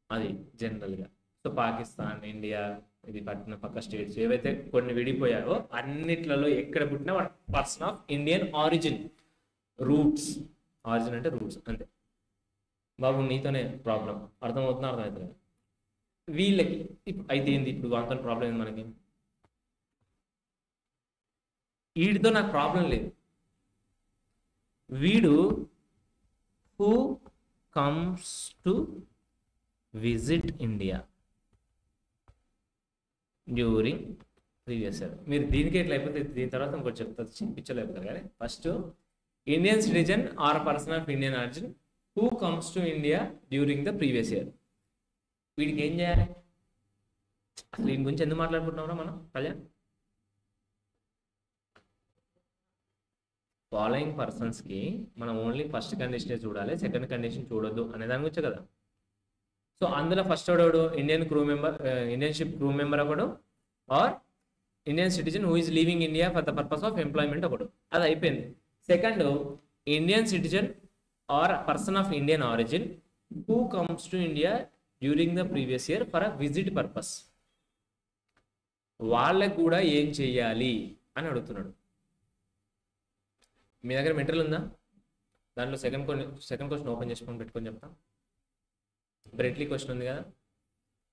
అది జనరల్గా. సో పాకిస్తాన్, ఇండియా, ఇది పక్క స్టేట్స్ ఏవైతే కొన్ని విడిపోయాయో అన్నిట్లలో ఎక్కడ పుట్టినా person of Indian origin. Roots, origin అంటే రూట్స్ అంతే. బాబు నీతోనే ప్రాబ్లం, అర్థమవుతుంది. వీళ్ళకి అయితే ఏంది ఇప్పుడు వాళ్ళతో ప్రాబ్లం ఏంది మనకి? వీడితో నాకు ప్రాబ్లం లేదు. వీడు who comes to visit India during previous year. మీరు దీనికి ఎట్లా అయిపోతే దీని తర్వాత ఇంకోటి చెప్తా, చూపించలేకపోతారు. కానీ first Indian citizen or person of Indian origin who comes to India during the previous year. వీడికి ఏం చేయాలి? అసలు దీని గురించి ఎందుకు మాట్లాడుకుంటున్నారా మనం కళ్యాణ్? ఫాలోయింగ్ పర్సన్స్కి మనం ఓన్లీ ఫస్ట్ కండిషనే చూడాలి, సెకండ్ కండిషన్ చూడొద్దు అనే దాని గురించి కదా. సో అందులో ఫస్ట్ ఒకడు ఇండియన్ షిప్ క్రూ మెంబర్ ఒకడు, or Indian citizen who is leaving India for the purpose of employment ఒకడు, అది అయిపోయింది. Second, Indian citizen or person of Indian origin who comes to India during the previous year for a visit purpose. వాళ్ళకు కూడా ఏం చెయ్యాలి అని అడుగుతున్నాడు. మీ దగ్గర మెటీరియల్ ఉందా? దాంట్లో సెకండ్ క్వశ్చన్ ఓపెన్ చేసుకొని పెట్టుకొని చెప్తాం. బ్రెట్లీ క్వశ్చన్ ఉంది కదా,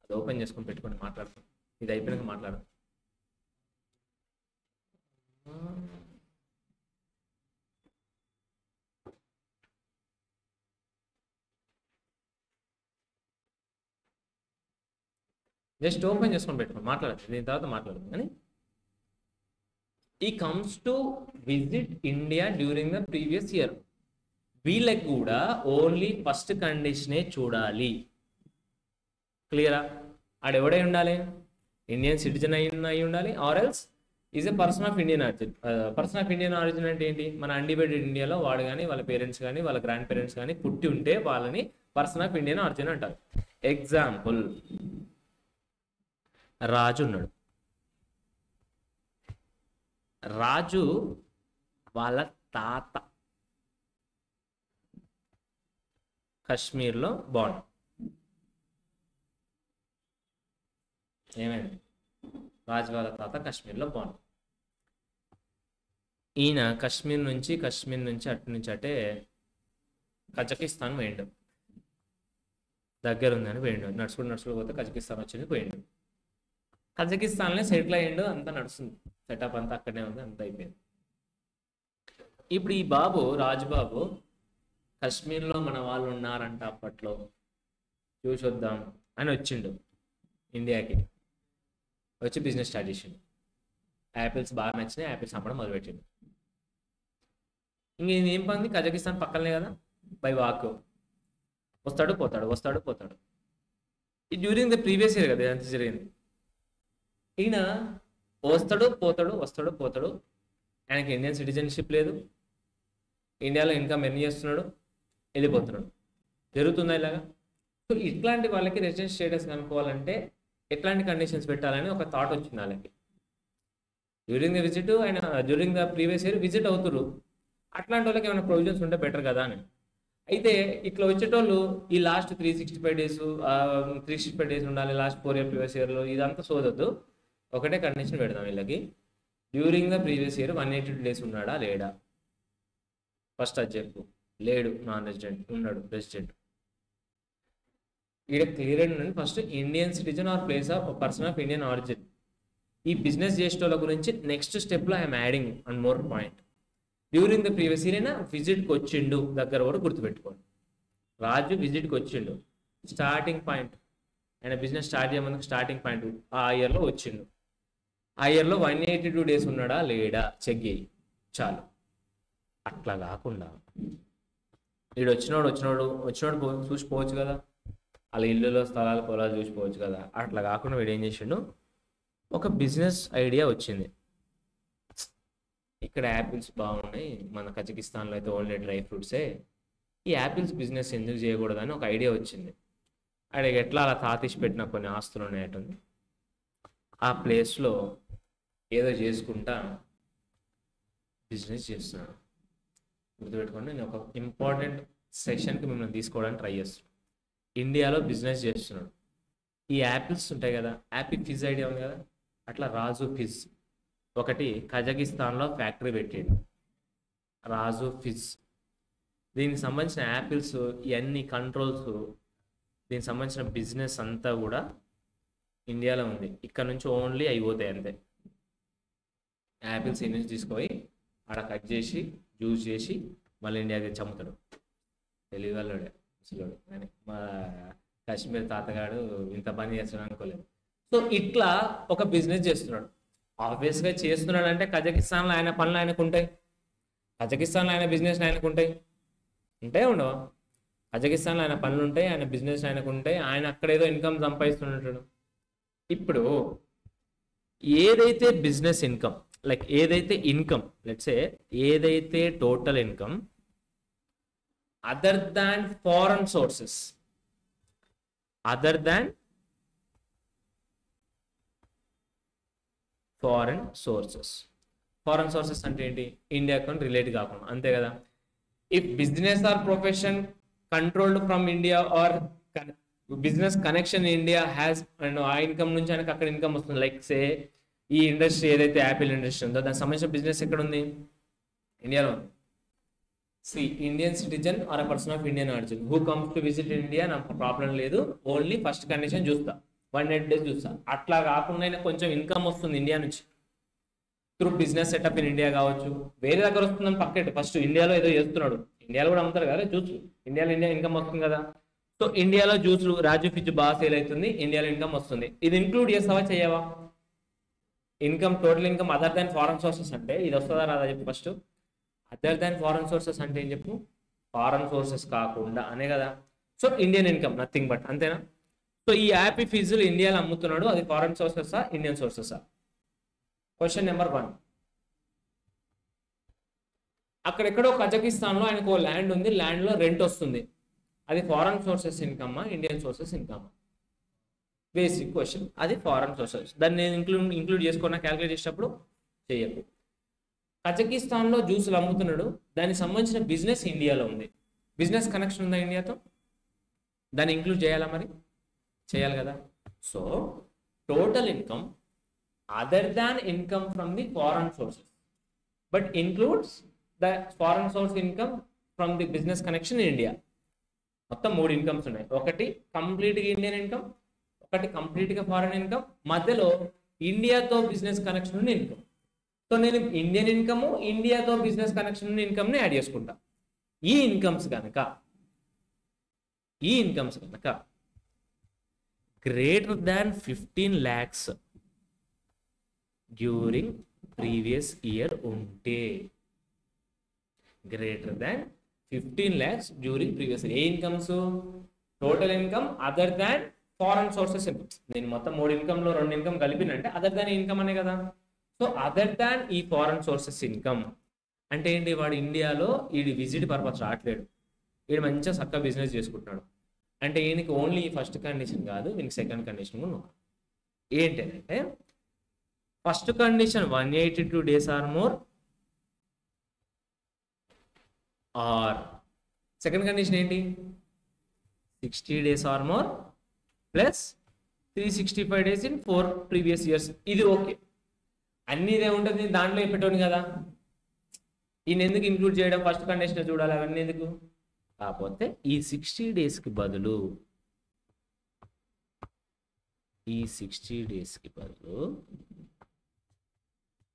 అది ఓపెన్ చేసుకొని పెట్టుకొని మాట్లాడతాం. ఇది అయిపోయినాక మాట్లాడదాం. జస్ట్ ఓపెన్ చేసుకొని పెట్టుకోండి, మాట్లాడదు దీని తర్వాత మాట్లాడదు. కానీ he comes to visit India during the previous year, వీళ్ళకి కూడా ఓన్లీ ఫస్ట్ కండిషనే చూడాలి. క్లియరా? ఆడెవడై ఉండాలి? ఇండియన్ సిటిజన్ అయి ఉండాలి, or else is a person of Indian origin. Person of Indian origin అంటే ఏంటి? మన అన్డివైడెడ్ ఇండియాలో వాడు కానీ వాళ్ళ పేరెంట్స్ కానీ వాళ్ళ గ్రాండ్ పేరెంట్స్ కానీ పుట్టి ఉంటే వాళ్ళని పర్సన్ ఆఫ్ ఇండియన్ ఆరిజిన్ అంటారు. ఎగ్జాంపుల్, రాజు ఉన్నాడు. రాజు వాళ్ళ తాత కశ్మీర్లో బాండ్. ఏమైంది? రాజు వాళ్ళ తాత కశ్మీర్లో బాండ్. ఈయన కశ్మీర్ నుంచి అటు నుంచి అటే కజకిస్తాన్ పోయిండు. దగ్గర ఉందని పోయిండు. నడుచుకుంటూ పోతే కజకిస్తాన్ వచ్చింది, పోయిండు. కజకిస్తాన్లో సెటిల్ అయ్యిండు, అంతా నడుస్తుంది, సెటప్ అంతా అక్కడనే ఉంది, అంతా అయిపోయింది. ఇప్పుడు ఈ రాజుబాబు కశ్మీర్లో మన వాళ్ళు ఉన్నారంట అప్పట్లో, చూసొద్దాం అని వచ్చిండు ఇండియాకి. వచ్చి బిజినెస్ స్టార్ట్ చేసిండు. యాపిల్స్ బాగా నచ్చినాయి, యాపిల్స్ అమ్మడం మొదలుపెట్టిండు. ఇంక ఏం పని, కజకిస్తాన్ పక్కనే కదా, బై వాక్ వస్తాడు పోతాడు. ఇది డ్యూరింగ్ ద ప్రీవియస్ ఇయర్ కదా ఎంత జరిగింది. ఈయన వస్తాడు పోతాడు. ఆయనకి ఇండియన్ సిటిజన్షిప్ లేదు, ఇండియాలో ఇన్కమ్ ఎర్న్ చేస్తున్నాడు, వెళ్ళిపోతున్నాడు. జరుగుతుందా ఇలాగా? సో ఇట్లాంటి వాళ్ళకి రెసిడెంట్ స్టేటస్ కనుక్కోవాలంటే ఎట్లాంటి కండిషన్స్ పెట్టాలని ఒక థాట్ వచ్చింది వాళ్ళకి. During the previous year visit అవుతున్నారు. అట్లాంటి వాళ్ళకి ఏమైనా ప్రొవిజన్స్ ఉంటే బెటర్ కదా అని. అయితే ఇట్లా వచ్చేటోళ్ళు ఈ లాస్ట్ 365 డేస్ ఉండాలి, లాస్ట్ 4 year ప్రీవియస్ ఇయర్లో, ఇదంతా సోదొద్దు. ఒకటే కండిషన్ పెడదాం వీళ్ళకి, during the previous year 182 days ఉన్నాడా లేడా, ఫస్ట్ అది చెప్పు. లేడు, నాన్ రెసిడెంట్. ఉన్నాడు, రెసిడెంట్. ఇక్కడ క్లియర్ అండి, first Indian citizen or place of person of Indian origin. ఈ బిజినెస్ చేసేటోళ్ళ గురించి నెక్స్ట్ స్టెప్లో I'm adding one more point. During the previous year అయినా విజిట్కి వచ్చిండు, దగ్గర కూడా గుర్తుపెట్టుకోండి. రాజు విజిట్కి వచ్చిండు, స్టార్టింగ్ పాయింట్. ఆయన బిజినెస్ స్టార్ట్ చేయమందుకు స్టార్టింగ్ పాయింట్ ఆ ఇయర్లో వచ్చిండు. ఆ ఇయర్లో 182 days ఉన్నాడా లేడా చెక్ చేయి, చాలు. అట్లా కాకుండా వీడు వచ్చినోడు చూసిపోవచ్చు కదా, వాళ్ళ ఇల్లులో స్థలాలు పొలాలు చూసిపోవచ్చు కదా. అట్లా కాకుండా వీడు ఏం చేసిండు, ఒక బిజినెస్ ఐడియా వచ్చింది. ఇక్కడ యాపిల్స్ బాగున్నాయి, మన కజకిస్తాన్లో అయితే ఓన్లీ డ్రై ఫ్రూట్సే, ఈ యాపిల్స్ బిజినెస్ ఎందుకు చేయకూడదని ఒక ఐడియా వచ్చింది. అడిగి ఎట్లా అలా తాతీసి పెట్టిన కొన్ని ఆస్తులు ఉన్నాయటండి, ఆ ప్లేస్లో ఏదో చేసుకుంటా బిజినెస్ చేస్తున్నాడు. గుర్తుపెట్టుకోండి, నేను ఒక ఇంపార్టెంట్ సెషన్కి మిమ్మల్ని తీసుకోవడానికి ట్రై చేస్తున్నాను. ఇండియాలో బిజినెస్ చేస్తున్నాడు. ఈ యాపిల్స్ ఉంటాయి కదా, యాపిల్ ఫిజ్ ఐడియా ఉంది కదా, అట్లా రాజు ఫిజ్ ఒకటి కజకిస్తాన్లో ఫ్యాక్టరీ పెట్టాడు, రాజు ఫిజ్. దీనికి సంబంధించిన యాపిల్స్ ఇవన్నీ కంట్రోల్స్, దీనికి సంబంధించిన బిజినెస్ అంతా కూడా ఇండియాలో ఉంది. ఇక్కడ నుంచి ఓన్లీ అయిపోతాయి అంతే. యాపిల్స్ నుంచి తీసుకొని ఆడ కట్ చేసి జ్యూస్ చేసి మళ్ళీ ఇండియాకి చమ్ముతాడు. తెలివిగల్లోడే అసలు, కానీ మా కాశ్మీర్ తాతగాడు ఇంత పని చేస్తున్నాడు అనుకోలేదు. సో ఇట్లా ఒక బిజినెస్ చేస్తున్నాడు. ఆబ్వియస్గా చేస్తున్నాడు అంటే కజకిస్తాన్లో ఆయన పనులు ఆయనకు ఉంటాయి, కజకిస్తాన్లో ఆయన బిజినెస్ ఆయనకు ఉంటాయి, ఉండవా? కజకిస్తాన్లో ఆయన పనులు ఉంటాయి, ఆయన బిజినెస్ ఆయనకు ఉంటాయి, ఆయన అక్కడేదో ఇన్కమ్ సంపాదిస్తుంటాడు. ఇప్పుడు ఏదైతే బిజినెస్ ఇన్కమ్, లైక్ ఏదైతే ఇన్కమ్, లెట్స్ సే ఏదైతే total income other than foreign sources, foreign sources అంటే ఏంటి? ఇండియాతో రిలేట్ కాకుండా, అంతే కదా. If business or profession controlled from India or business connection India has, and ఆ ఇన్కమ్ నుంచి ఆయనకు అక్కడ ఇన్కమ్ వస్తుంది. లైక్ సే ఈ ఇండస్ట్రీ ఏదైతే యాపిల్ ఇండస్ట్రీ ఉందో దానికి సంబంధించిన బిజినెస్ ఎక్కడ ఉంది? ఇండియాలో ఉంది. C Indian citizen or a person of Indian origin who comes to visit India, నాకు ప్రాబ్లం లేదు, ఓన్లీ ఫస్ట్ కండిషన్ చూస్తా 180 days చూస్తా. అట్లా కాకుండా కొంచెం ఇన్కమ్ వస్తుంది ఇండియా నుంచి through business setup in India కావచ్చు, వేరే దగ్గర వస్తుందని పక్కన, ఫస్ట్ ఇండియాలో ఏదో చేస్తున్నాడు, ఇండియాలో కూడా అమ్ముతారు కదా జ్యూస్, ఇండియాలో ఇన్కమ్ వస్తుంది కదా. సో ఇండియాలో జ్యూస్లు రాజు ఫిజ్ బాగా సేల్ అవుతుంది, ఇండియాలో ఇన్కమ్ వస్తుంది. ఇది ఇంక్లూడ్ చేస్తావా చేయవా? Income, total income other than foreign sources అంటే ఇది వస్తుందా రాదా చెప్పు first. Other than foreign sources అంటే ఏం చెప్పు? ఫారెన్ సోర్సెస్ కాకుండా అనే కదా. So Indian income nothing but, అంతేనా? సో ఈ యాపీ ఫిజ్లు ఇండియాలో అమ్ముతున్నాడు, అది ఫారెన్ సోర్సెసా ఇండియన్ సోర్సెసా? Question number 1. అక్కడెక్కడో కజకిస్తాన్లో ఆయనకు ల్యాండ్ ఉంది, ల్యాండ్లో రెంట్ వస్తుంది, అది ఫారెన్ సోర్సెస్ ఇన్కమ్మా ఇండియన్ సోర్సెస్ ఇన్కమ్మా? Basic question. అది ఫారెన్ సోర్సెస్. దాన్ని నేను ఇంక్లూడ్ చేసుకున్నా క్యాలిక్యులేట్ చేసేటప్పుడు చేయకు. కజకిస్తాన్లో జ్యూసులు అమ్ముతున్నాడు, దానికి సంబంధించిన బిజినెస్ ఇండియాలో ఉంది, బిజినెస్ కనెక్షన్ ఉందా ఇండియాతో? దాన్ని ఇంక్లూడ్ చేయాలా మరి? చేయాలి కదా. So total income other than income from the foreign sources but includes the foreign source income from the business connection in India. మొత్తం 3 ఇన్కమ్స్ ఉన్నాయి. ఒకటి కంప్లీట్గా ఇండియన్ ఇన్కమ్, ఒకటి కంప్లీట్గా ఫారెన్ ఇన్కమ్, మధ్యలో ఇండియాతో బిజినెస్ కనెక్షన్ ఉన్న ఇన్కమ్. సో నేను Indian income, ఇండియాతో business connection ఉన్న ఇన్కమ్ని యాడ్ చేసుకుంటా. ఈ ఇన్కమ్స్ కనుక greater than 15 lakhs during previous year ఉంటే, greater than 15 lakhs during previous year. ఏ incomes? Total income other than foreign sources income. నేను మొత్తం 3 ఇన్కమ్లో 2 ఇన్కమ్ కలిపినంటే అదర్ దాన్ ఇన్కమ్ అనే కదా. సో అదర్ దాన్ ఈ ఫారెన్ సోర్సెస్ ఇన్కమ్ అంటే ఏంటి? వాడు ఇండియాలో వీడి విజిట్ పర్పస్ రావట్లేడు, వీడు మంచిగా చక్కగా బిజినెస్ చేసుకుంటున్నాడు అంటే ఈయనకి ఓన్లీ ఈ ఫస్ట్ కండిషన్ కాదు, వీనికి సెకండ్ కండిషన్ కూడా ఉంది. ఏంటంటే first condition 182 days or more, or second condition ఏంటి? 60 days or more plus 365 days in 4 previous years. ఇది ఓకే, అన్నీ ఇదే ఉంటుంది, దాంట్లో పెట్టాను కదా. ఈయన ఎందుకు ఇంక్లూడ్ చేయడం? ఫస్ట్ కండిషన్ చూడాలి, అవన్నీ ఎందుకు? కాకపోతే ఈ 60 daysకి బదులు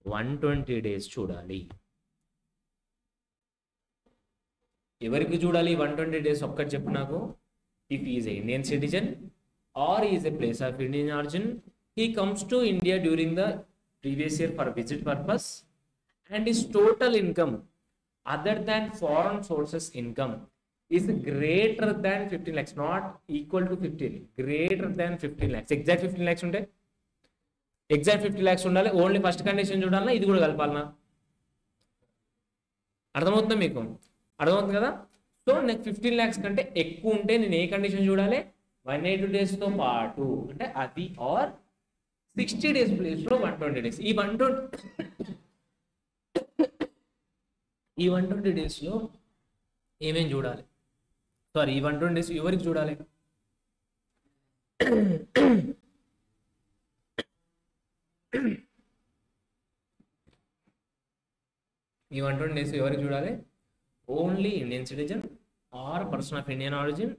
120 days చూడాలి. ఎవరికి చూడాలి 120 days? ఒక్కటి చెప్పు నాకు. If is a Indian citizen or is a place of Indian origin, he comes to India during the previous year for visit purpose and his total income other than foreign sources income is greater than 15 lakhs, not equal to 15, greater than 15 lakhs. Exact 15 lakhs ఉంటే exact 50 lakhs ఉండాలి. Only first condition చూడాలన్నా ఇది కూడా కలపాలన్నా? అర్థమవుతుందా మీకు? అర్థమవుతుంది కదా. So నాకు 15 lakhs కంటే ఎక్కువ ఉంటే నేను ఏ కండిషన్ చూడాలి? 182 daysతో పాటు అంటే అది ఆర్ 60 days ప్లేస్లో 120 days. ఈ 120 daysలో ఏమేం చూడాలి? సారీ, ఈ 120 days ఎవరికి చూడాలి? ఈ 120 days ఎవరికి చూడాలి? Only Indian citizen or person of Indian origin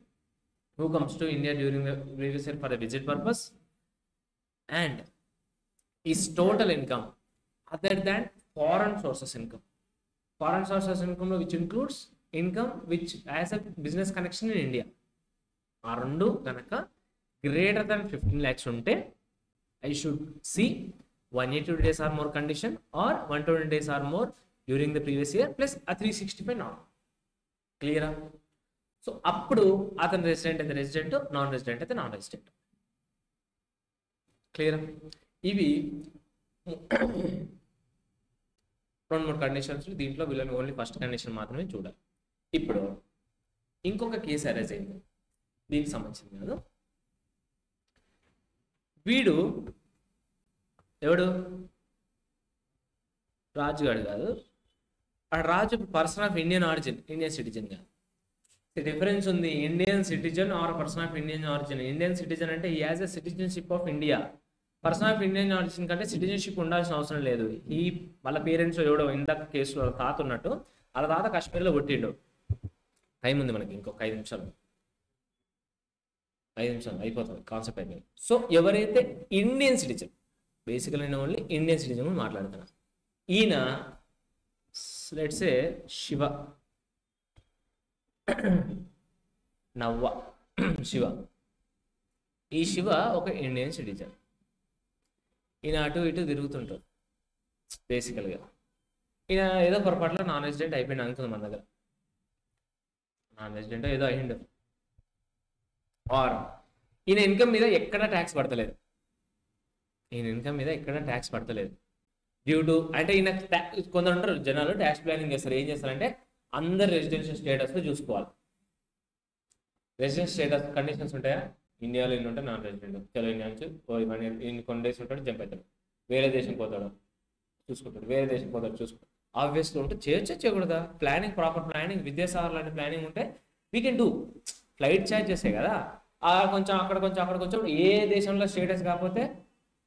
who comes to India during the previous year for a visit purpose and is total income other than foreign sources income. Foreign sources income which includes income which has a business connection in India. ఆ రెండు కనుక greater than 15 lakhs ఉంటే I should see 182 days or more condition or 120 days or more during the previous year plus a 365 norm. క్లియరా? So అప్పుడు అతను resident అయితే resident, non resident అయితే non resident. క్లియరా? ఇవి 2-3 కండిషన్స్. దీంట్లో వీళ్ళని ఓన్లీ ఫస్ట్ కండిషన్ మాత్రమే చూడాలి. ఇప్పుడు ఇంకొక కేసు అరైజ్ అయింది, దీనికి సంబంధించింది కాదు. వీడు ఎవడు? రాజుగాడు కాదు. ఆ Raju person of Indian origin, Indian citizen కాదు. డిఫరెన్స్ ఉంది. Indian citizen or person of Indian origin. Indian citizen అంటే he has a citizenship of India. Person of Indian origin కంటే సిటిజన్షిప్ ఉండాల్సిన అవసరం లేదు. ఈ వాళ్ళ పేరెంట్స్ ఎవడో ఇందాక కేసులో తాత ఉన్నట్టు వాళ్ళ తాత కాశ్మీర్లో పుట్టిండు. టైం ఉంది మనకి, ఇంకొక 5 నిమిషాలు అయిపోతుంది, కాన్సెప్ట్ అయిపోయింది. సో ఎవరైతే ఇండియన్ సిటిజన్, బేసికల్ నేను ఓన్లీ ఇండియన్ సిటిజన్ మాట్లాడుతున్నా. ఈయన లెట్స్ సే శివ, నవ్వ, శివ. ఈ శివ ఒక ఇండియన్ సిటిజన్. ఈయన అటు ఇటు తిరుగుతుంటాడు బేసికల్గా. ఈయన ఏదో పొరపాటులో నాన్ రెసిడెంట్ అయిపోయింది అనుకుంది మన దగ్గర. నాన్ రెసిడెంట్ ఏదో అయ్యిండు. ఆర్ ఈయన ఇన్కమ్ మీద ఎక్కడ ట్యాక్స్ పడతలేదు. డ్యూ టు అంటే ఈయన కొందరు ఉంటారు జనాలు ట్యాక్స్ ప్లానింగ్ చేస్తారు. ఏం చేస్తారంటే అందరు రెసిడెన్షియల్ స్టేటస్లో చూసుకోవాలి. రెసిడెన్స్ స్టేటస్ కండిషన్స్ ఉంటాయా? ఇండియాలో ఎన్ని ఉంటాయి? Non resident. చలో ఇండియా నుంచి కొన్ని డేస్ ఉంటాడు, జంప్ అవుతాడు, వేరే దేశం పోతాడు, చూసుకుంటాడు, వేరే దేశం పోతాడు, చూసుకుంటాడు. ఆబ్వియస్గా ఉంటే చేయొచ్చా చేయకూడదా? ప్లానింగ్, ప్రాపర్ ప్లానింగ్, విద్యాసాగర్ లాంటి ప్లానింగ్ ఉంటే వీ కెన్ డూ. ఫ్లైట్ ఛార్జెసే కదా, కొంచెం అక్కడ కొంచెం అక్కడ కొంచెం, ఏ దేశంలో స్టేటస్ కాకపోతే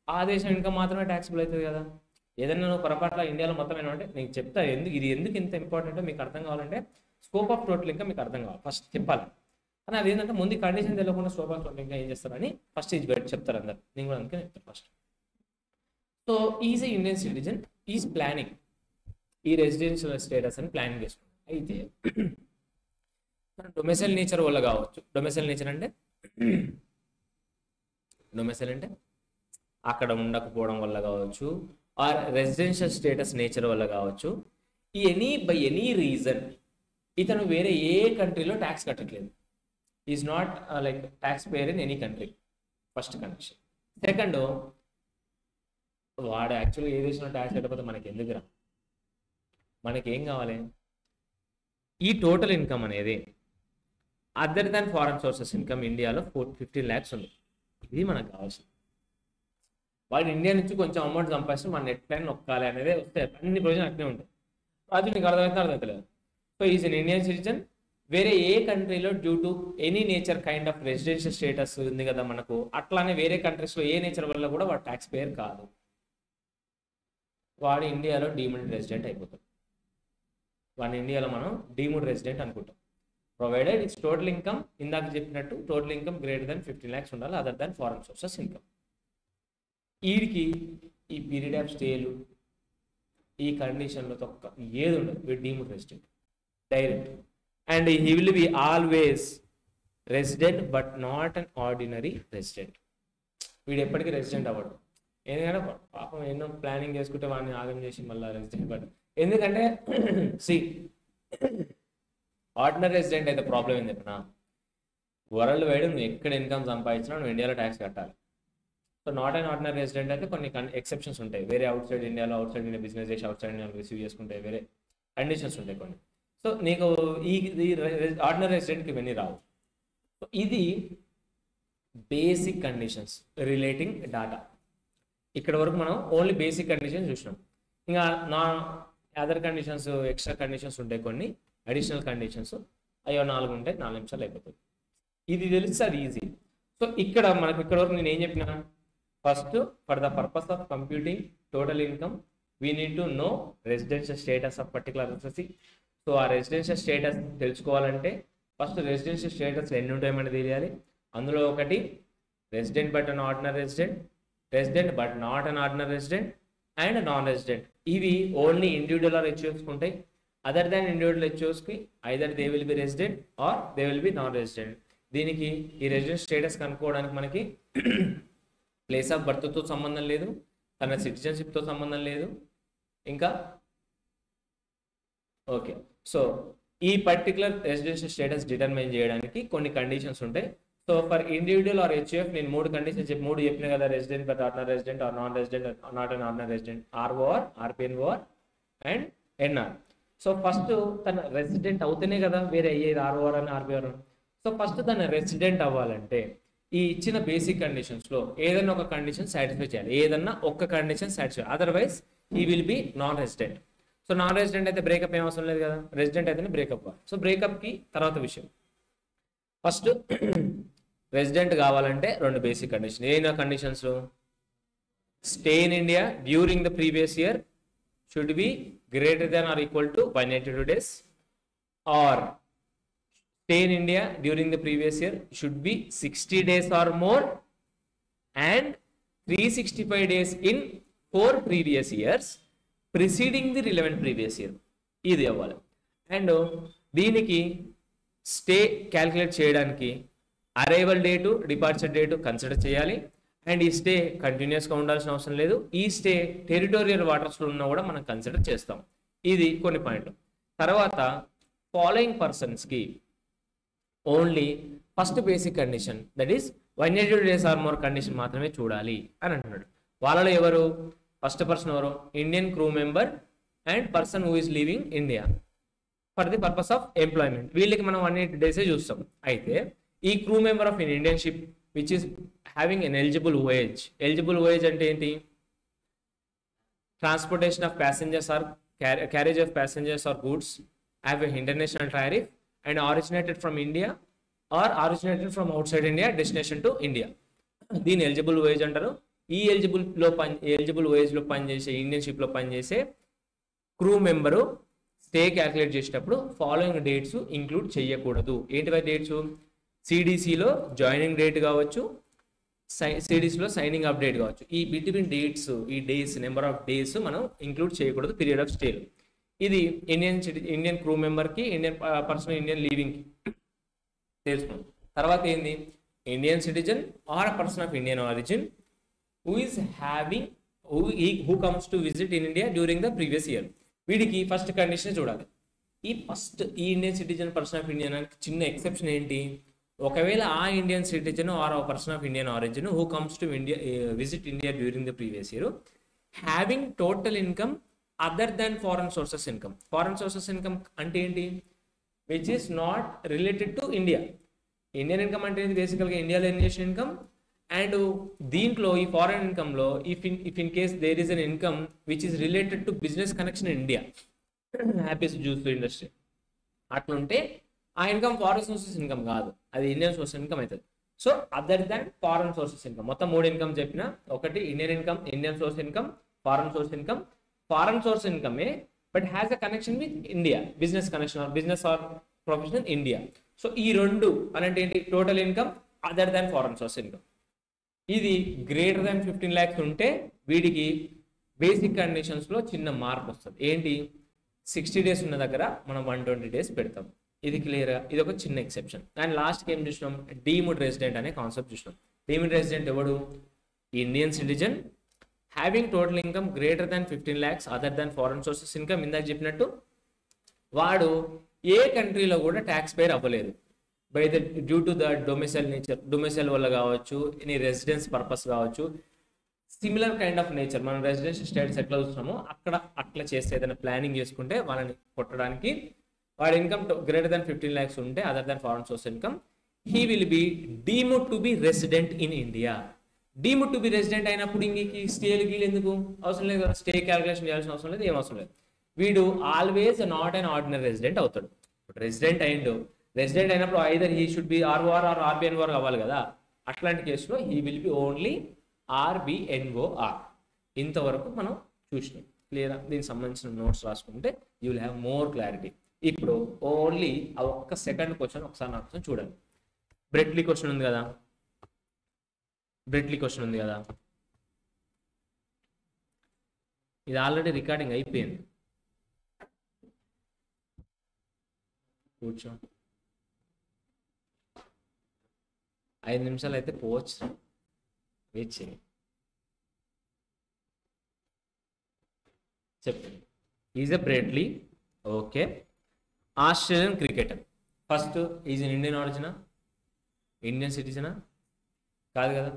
ఆ దేశం ఇన్కమ్ మాత్రమే ట్యాక్సిబుల్ అవుతుంది కదా. ఏదైనా నువ్వు పొరపాట్ల ఇండియాలో మొత్తం ఏంటంటే నీకు చెప్తా ఎందుకు ఇంత ఇంపార్టెంట్ మీకు అర్థం కావాలంటే, స్కోప్ ఆఫ్ టోటల్ ఇన్కమ్ మీకు అర్థం కావాలి ఫస్ట్ చెప్పాలి. కానీ అది ఏంటంటే ముందు కండిషన్ తెలియకుండా స్కోప్ ఆఫ్ టోటల్ ఇన్కమ్ ఏం చేస్తారని ఫస్ట్ ఇది బయట చెప్తారు అందరు, నేను కూడా అందుకే చెప్తాను first. So is a Indian citizen is planning ఈ రెసిడెన్షియల్ స్టేటస్ అని ప్లానింగ్ చేసుకుంటాం. అయితే డొమెసైల్ నేచర్ వల్ల కావచ్చు, డొమెసైల్ నేచర్ అంటే అక్కడ ఉండకపోవడం వల్ల కావచ్చు, ఆర్ రెసిడెన్షియల్ స్టేటస్ నేచర్ వల్ల కావచ్చు, బై ఎనీ రీజన్ ఇతను వేరే ఏ కంట్రీలో ట్యాక్స్ కట్టట్లేదు, is not like tax payer in any country, first condition. Second, వాడు యాక్చువల్గా ఏ దేశంలో ట్యాక్స్ కట్టకపోతే మనకి ఎందుకురా, మనకేం కావాలి, ఈ టోటల్ ఇన్కమ్ అనేది other than foreign sources income ఇండియాలో 15 lakhs ఉంది, ఇది మనకు కావాల్సింది. వాడు ఇండియా నుంచి కొంచెం అమౌంట్ సంపాదిస్తే మన నెట్ ప్లాన్ నొక్కాలి అనేది వస్తే అన్ని ప్రయోజనం అట్నే ఉంటాయి. రాజు నీకు అర్థమవుతలేదు. So is an Indian citizen, వేరే ఏ కంట్రీలో due to any nature kind of residential status ఉంది కదా మనకు, అట్లానే వేరే కంట్రీస్లో ఏ నేచర్ వల్ల కూడా వాడు ట్యాక్స్ పేయర్ కాదు, వాడు ఇండియాలో డీమ్డ్ రెసిడెంట్ అయిపోతాడు. వాడిని ఇండియాలో మనం డీమ్డ్ రెసిడెంట్ అనుకుంటాం. ప్రొవైడెడ్ ఇట్స్ టోటల్ ఇన్కమ్, ఇందాక చెప్పినట్టు total income greater than 15 lakhs ఉండాలి, other than foreign sources income. వీడికి ఈ పీరియడ్ ఆఫ్ స్టేలు ఈ కండిషన్లో తొక్క ఏది ఉండదు, వీడు deemed resident direct. And he will be always resident but not an ordinary resident. వీడు ఎప్పటికీ రెసిడెంట్ అవ్వడు, ఎందుకంటే పాపం ఎన్నో ప్లానింగ్ చేసుకుంటే వాడిని ఆగం చేసి మళ్ళీ రెసిడెంట్. బట్ ఎందుకంటే ఆర్డినరీ రెసిడెంట్ అయితే ప్రాబ్లం ఏంది చెప్పినా, వరల్డ్ వైడ్ నువ్వు ఎక్కడ ఇన్కమ్ సంపాదించినా నువ్వు ఇండియాలో ట్యాక్స్ కట్టాలి. So not and ordinary resident అయితే కొన్ని ఎక్సెప్షన్స్ ఉంటాయి, వేరే అవుట్ సైడ్ ఇండియాలో బిజినెస్ చేసి అవుట్ సైడ్ ఇండియాలో రిసీవ్ చేసుకుంటే వేరే కండిషన్స్ ఉంటాయి కొన్ని. సో నీకు ఈ ఆర్డినరీ రెసిడెంట్కి ఇవన్నీ రావు. సో ఇది బేసిక్ కండిషన్స్ రిలేటింగ్ డాటా. ఇక్కడ వరకు మనం ఓన్లీ బేసిక్ కండిషన్స్ చూసినాం. ఇంకా అదర్ కండిషన్స్ ఎక్స్ట్రా కండిషన్స్ ఉంటాయి, కొన్ని అడిషనల్ కండిషన్స్, అయ్యో 4 ఉంటాయి, 4 నిమిషాలు అయిపోతుంది. ఇది తెలిస్తే అది ఈజీ. సో ఇక్కడ మనకు ఇక్కడ వరకు నేను ఏం చెప్పినా, first for the purpose of computing total income we need to know residential status of particular assessee. So ఆ రెసిడెన్షియల్ స్టేటస్ తెలుసుకోవాలంటే ఫస్ట్ రెసిడెన్షియల్ స్టేటస్ ఎన్ని ఉంటాయని తెలియాలి. అందులో ఒకటి resident but an ordinary resident, resident but not an ordinary resident and non resident. ఇవి only individual or హెచ్ఓఎస్కి ఉంటాయి. అదర్ దాన్ ఇండివిజువల్ హెచ్ఓఎస్కి either they will be resident or they will be non resident. దీనికి ఈ resident status కనుక్కోవడానికి మనకి place of బర్త్తో సంబంధం లేదు, తన సిటిజన్షిప్తో సంబంధం లేదు. ఇంకా ఓకే, సో ఈ పర్టికులర్ రెసిడెన్షియల్ స్టేటస్ డిటర్మైన్ చేయడానికి కొన్ని కండిషన్స్ ఉంటాయి. So for individual or HF నేను 3 కండిషన్స్ చెప్పిన కదా, resident but ordinary resident or non resident not an ordinary resident, ROR, RPNOR and NR. So first తన రెసిడెంట్ అవుతేనే కదా వేరే అయ్యేది ఆర్ఓఆర్ అని ఆర్పిఆర్. సో ఫస్ట్ తన రెసిడెంట్ అవ్వాలంటే ఈ ఇచ్చిన బేసిక్ కండిషన్స్లో ఏదైనా ఒక కండిషన్ సాటిస్ఫై చేయాలి, ఏదన్నా ఒక కండిషన్ సాటిస్ఫై, అదర్వైజ్ ఈ will be non resident. So non resident అయితే బ్రేకప్ ఏం అవసరం లేదు కదా, రెసిడెంట్ అయితేనే బ్రేకప్. సో బ్రేకప్కి తర్వాత విషయం, ఫస్ట్ రెసిడెంట్ కావాలంటే 2 బేసిక్ కండిషన్. ఏదైనా conditions, stay in India during the previous year should be greater than or equal to 182 days, ఆర్ stay in India during the previous year should be 60 days or more and 365 days in 4 previous years preceding the relevant previous year. ఇది అవ్వాలి. And దీనికి stay calculate చేయడానికి arrival date, departure date consider చేయాలి. And ఈ stay కంటిన్యూస్గా ఉండాల్సిన అవసరం లేదు, ఈ స్టే టెరిటోరియల్ వాటర్స్లో ఉన్నా కూడా మనం కన్సిడర్ చేస్తాం. ఇది కొన్ని పాయింట్లు. తర్వాత ఫాలోయింగ్ పర్సన్స్కి only first basic condition that is 182 days or more condition మాత్రమే చూడాలి అని అంటున్నాడు. వాళ్ళలో ఎవరు, ఫస్ట్ పర్సన్ ఎవరు, Indian crew member and person who is living India for the purpose of employment. వీళ్ళకి మనం 180 days చూస్తాం. అయితే ఈ crew member of in Indian ship which is having an eligible wage. Eligible wage అంటే ఏంటి, transportation of passengers or carriage of passengers or goods have an international tariff and originated from India or originated from outside India destination to India. దీని eligible wage అంటారు. ఈ eligible veg లో పనిచేసే Indian ship లో పనిచేసే crew member stay calculate చేసేటప్పుడు following dates include చేయకూడదు. ఏంటివై డేట్స్? సిడిసిలో జాయినింగ్ డేట్ కావచ్చు, సిడిసిలో సైనింగ్ అప్ డేట్ కావచ్చు. ఈ బిట్వీన్ డేట్స్, ఈ డేస్, నెంబర్ ఆఫ్ డేస్ మనం ఇంక్లూడ్ చేయకూడదు పీరియడ్ ఆఫ్ స్టేలో. ఇది ఇండియన్ క్రూ మెంబర్కి, ఇండియన్ పర్సన్ ఇండియన్ లీవింగ్కి తెలుసుకోండి. తర్వాత ఏంది? Indian citizen or person of Indian origin who comes to visit in India during the previous year. వీడికి ఫస్ట్ కండిషన్ చూడాలి. ఈ Indian citizen person of Indian అని చిన్న ఎక్సెప్షన్ ఏంటి? ఒకవేళ ఆ Indian citizen or person of Indian origin who comes to India visit India during the previous year having total income other than foreign sources income. Foreign sources income అంటే ఏంటి? Which is not related to India. Indian income అంటే బేసికల్గా ఇండియాలో earn చేసిన income. And దీంట్లో ఈ foreign ఇన్కమ్లో if in case there is an income which is related to business connection in India, happy's juice industry, అట్లుంటే ఆ ఇన్కమ్ ఫారెన్ సోర్సెస్ ఇన్కమ్ కాదు, అది ఇండియన్ సోర్స్ ఇన్కమ్ అవుతుంది. So other than foreign sources income. మొత్తం 3 income చెప్పిన. ఒకటి Indian income, Indian source income, foreign source income. Foreign source ఇన్కమే but has a connection with India, business connection or business or profession India. So ఈ రెండు అంటే ఏంటి? Total income other than foreign source income. ఇది greater than 15 lakhs ఉంటే వీడికి basic కండిషన్స్లో చిన్న మార్పు వస్తుంది. ఏంటి? 60 days ఉన్న దగ్గర మనం 120 days పెడతాం. ఇది క్లియర్గా, ఇది ఒక చిన్న ఎక్సెప్షన్. అండ్ లాస్ట్కి ఏం చూసినాం? డీమ్డ్ రెసిడెంట్ అనే కాన్సెప్ట్ చూసినాం. డీమ్డ్ రెసిడెంట్ ఎవడు? Indian citizen having total income greater than 15 lakhs other than foreign sources income. ఇందాక చెప్పినట్టు వాడు ఏ కంట్రీలో కూడా ట్యాక్స్ పేర్ అవ్వలేదు by the due to the domicile nature, domicile వల్ల కావచ్చు, ఎనీ రెసిడెన్స్ పర్పస్ కావచ్చు, సిమిలర్ కైండ్ ఆఫ్ నేచర్. మనం రెసిడెన్షియల్ స్టేటస్ ఎట్లా చూస్తున్నామో అట్లా చేస్తే ఏదైనా ప్లానింగ్ చేసుకుంటే వాళ్ళని కొట్టడానికి వాడి ఇన్కమ్ గ్రేటర్ దాన్ 15 lakhs ఉంటే other than foreign source income, he will B deemed to be resident in India. Deemed to be resident అయినప్పుడు ఇంక స్టేలు గీలు ఎందుకు అవసరం లేదు కదా, స్టే క్యాలిక్యులేషన్ చేయాల్సిన అవసరం లేదు, ఏం అవసరం లేదు. వీడు always not an ordinary resident అవుతాడు. రెసిడెంట్ అయినప్పుడు either he should be ROR or RBNOR అవ్వాలి కదా. అట్లాంటి కేసులో he will be only RBNOR. ఇంతవరకు మనం చూసినాం. క్లియర్? దీనికి సంబంధించిన నోట్స్ రాసుకుంటే you will have more clarity. ఇప్పుడు ఓన్లీ ఆ ఒక్క సెకండ్ క్వశ్చన్ ఒకసారి నాకు చూడండి. బ్రెట్లీ క్వశ్చన్ ఉంది కదా, ఇది ఆల్రెడీ రికార్డింగ్ అయిపోయింది. కూర్చో, 5 నిమిషాలు అయితే పోవచ్చు, వెయిట్ చేయి. చెప్పండి. Is a Brett Lee, okay, Australian cricketer. First is in Indian ఆరిజినా? ఇండియన్ సిటిజనా? కాదు కదా.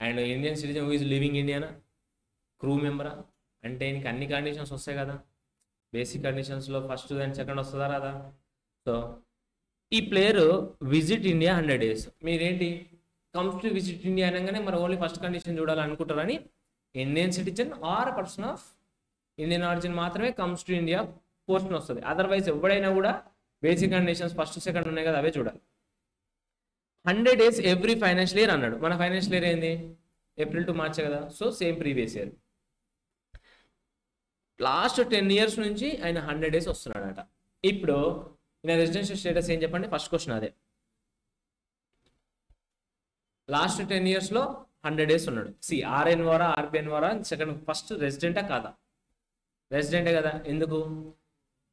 And Indian citizen who is living ఇండియానా? క్రూ మెంబరా? అంటే ఇంక అన్ని కండిషన్స్ వస్తాయి కదా. బేసిక్ కండిషన్స్లో ఫస్ట్ అండ్ సెకండ్ వస్తుందా రాదా? సో ఈ ప్లేయర్ విజిట్ ఇండియా 100 days. మీరేంటి కమ్స్ టు విజిట్ ఇండియా అనగానే మరి ఓన్లీ ఫస్ట్ కండిషన్ చూడాలనుకుంటారని Indian citizen or person of Indian origin మాత్రమే కమ్స్ టు ఇండియా పోర్షన్ వస్తుంది. అదర్వైజ్ ఎవడైనా కూడా బేసిక్ కండిషన్స్ ఫస్ట్ సెకండ్ ఉన్నాయి కదా, అవే చూడాలి. 100 days ఎవ్రీ ఫైనాన్షియల్ ఇయర్ అన్నాడు. మన ఫైనాన్షియల్ ఇయర్ ఏంది? ఏప్రిల్ టు మార్చ్ కదా. So same previous year. Last 10 years నుంచి ఆయన 100 days వస్తున్నాడట. ఇప్పుడు ఈయన రెసిడెన్షియల్ స్టేటస్ ఏం చెప్పండి? ఫస్ట్ క్వశ్చన్ అదే. లాస్ట్ 10 yearsలో 100 days ఉన్నాడు. ఆర్ఎన్ఓరా ఆర్బిఎన్ఓరా? సెకండ్ ఫస్ట్ రెసిడెంటా కాదా? రెసిడెంటే కదా. ఎందుకు?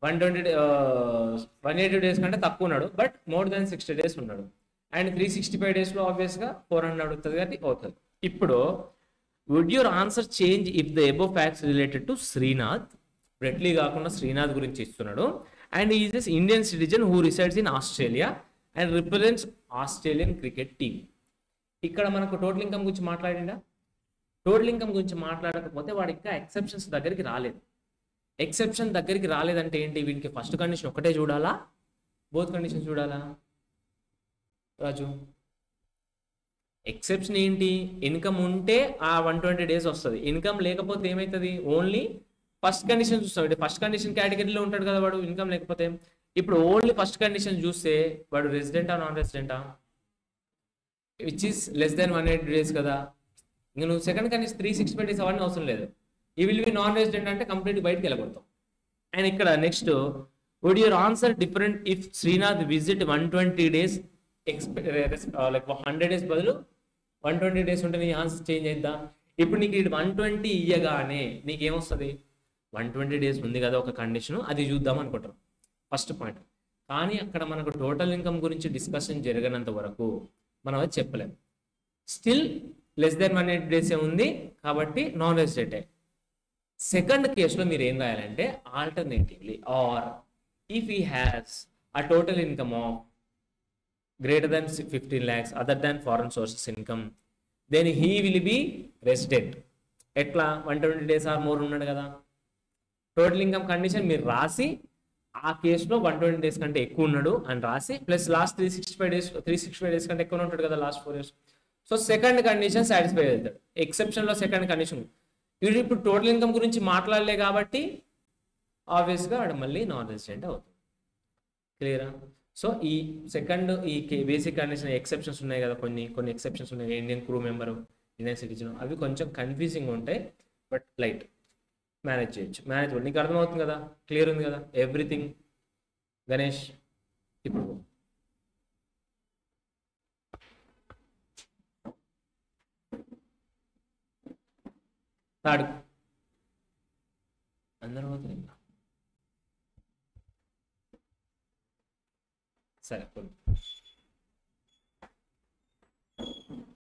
180 days కంటే తక్కువ ఉన్నాడు, బట్ మోర్ దాన్ 60 days ఉన్నాడు. అండ్ 365 daysలో ఆబ్వియస్గా 400 అవుతుంది కాబట్టి అవుతుంది. ఇప్పుడు would your answer change if the above facts related to Srinath? Brett Lee కాకుండా శ్రీనాథ్ గురించి ఇస్తున్నాడు. And is this Indian citizen who resides in Australia and represents Australian cricket team. ఇక్కడ మనకు టోటల్ ఇన్కమ్ గురించి మాట్లాడిందా? టోటల్ ఇన్కమ్ గురించి మాట్లాడకపోతే వాడు ఇంకా ఎక్సెప్షన్స్ దగ్గరికి రాలేదు. ఎక్సెప్షన్ దగ్గరికి రాలేదంటే ఏంటి? వీడికి ఫస్ట్ కండిషన్ ఒకటే చూడాలా, బోత్ కండిషన్ చూడాలా? రాజు, ఎక్సెప్షన్ ఏంటి? ఇన్కమ్ ఉంటే ఆ 120 days వస్తుంది. ఇన్కమ్ లేకపోతే ఏమవుతుంది? ఓన్లీ ఫస్ట్ కండిషన్ చూస్తాం. ఫస్ట్ కండిషన్ కేటగిరీలో ఉంటాడు కదా వాడు, ఇన్కమ్ లేకపోతే. ఇప్పుడు ఓన్లీ ఫస్ట్ కండిషన్ చూస్తే వాడు రెసిడెంటా నాన్ రెసిడెంటా, which is less than 180 days కదా. ఇంక నువ్వు సెకండ్ కండిషన్ 365 days అవన్నీ అవసరం లేదు. ఈ విల్ బి నాన్ రెసిడెంట్ అంటే కంప్లీట్ బయటకు వెళ్ళగొడతాం. అండ్ ఇక్కడ next would your answer different if Srinath visit 120 days like 100 days బదులు 120 days ఉంటే నీ ఆన్సర్ చేంజ్ అయిద్దా. ఇప్పుడు నీకు 120 ఇయ్యగానే నీకేమొస్తుంది, 120 days ఉంది కదా ఒక కండిషన్, అది చూద్దాం అనుకుంటారు ఫస్ట్ పాయింట్. కానీ అక్కడ మనకు టోటల్ ఇన్కమ్ గురించి డిస్కషన్ జరగనంత వరకు మనం అది చెప్పలేం. స్టిల్ లెస్ దెన్ 180 days ఉంది కాబట్టి నాన్ రెసిడెంటే. సెకండ్ కేసులో మీరు ఏం రాయాలంటే alternatively or if he has a total income of greater than 15 lakhs other than foreign sources income then he will be resident. ఎట్లా 120 days ఆర్ మోర్ ఉన్నాడు కదా. Total income condition మీరు రాసి ఆ కేసులో 120 days కంటే ఎక్కువ ఉన్నాడు అని రాసి ప్లస్ లాస్ట్ 365 days కంటే ఎక్కువ ఉంటాడు కదా last 4 years. So second condition satisfy అవుతాడు. ఎక్సెప్షన్లో సెకండ్ కండిషన్ వీడు ఇప్పుడు టోటల్ ఇన్కమ్ గురించి మాట్లాడలే కాబట్టి ఆబ్వియస్గా వాడు మళ్ళీ నాన్ రెసిడెంట్ అవుతుంది. క్లియరా. సో ఈ సెకండ్ ఈ బేసిక్ కండిషన్ ఎక్సెప్షన్స్ ఉన్నాయి కదా, కొన్ని ఎక్సెప్షన్స్ ఉన్నాయి. Indian crew member, Indian citizen, అవి కొంచెం కన్ఫ్యూజింగ్ ఉంటాయి. బట్ లైట్ మేనేజ్ చేయొచ్చు. మేనేజ్ నీకు అర్థమవుతుంది కదా, క్లియర్ ఉంది కదా ఎవ్రీథింగ్. గణేష్ ఇప్పుడు థర్డ్ అందరూ అవుతుంది. సరే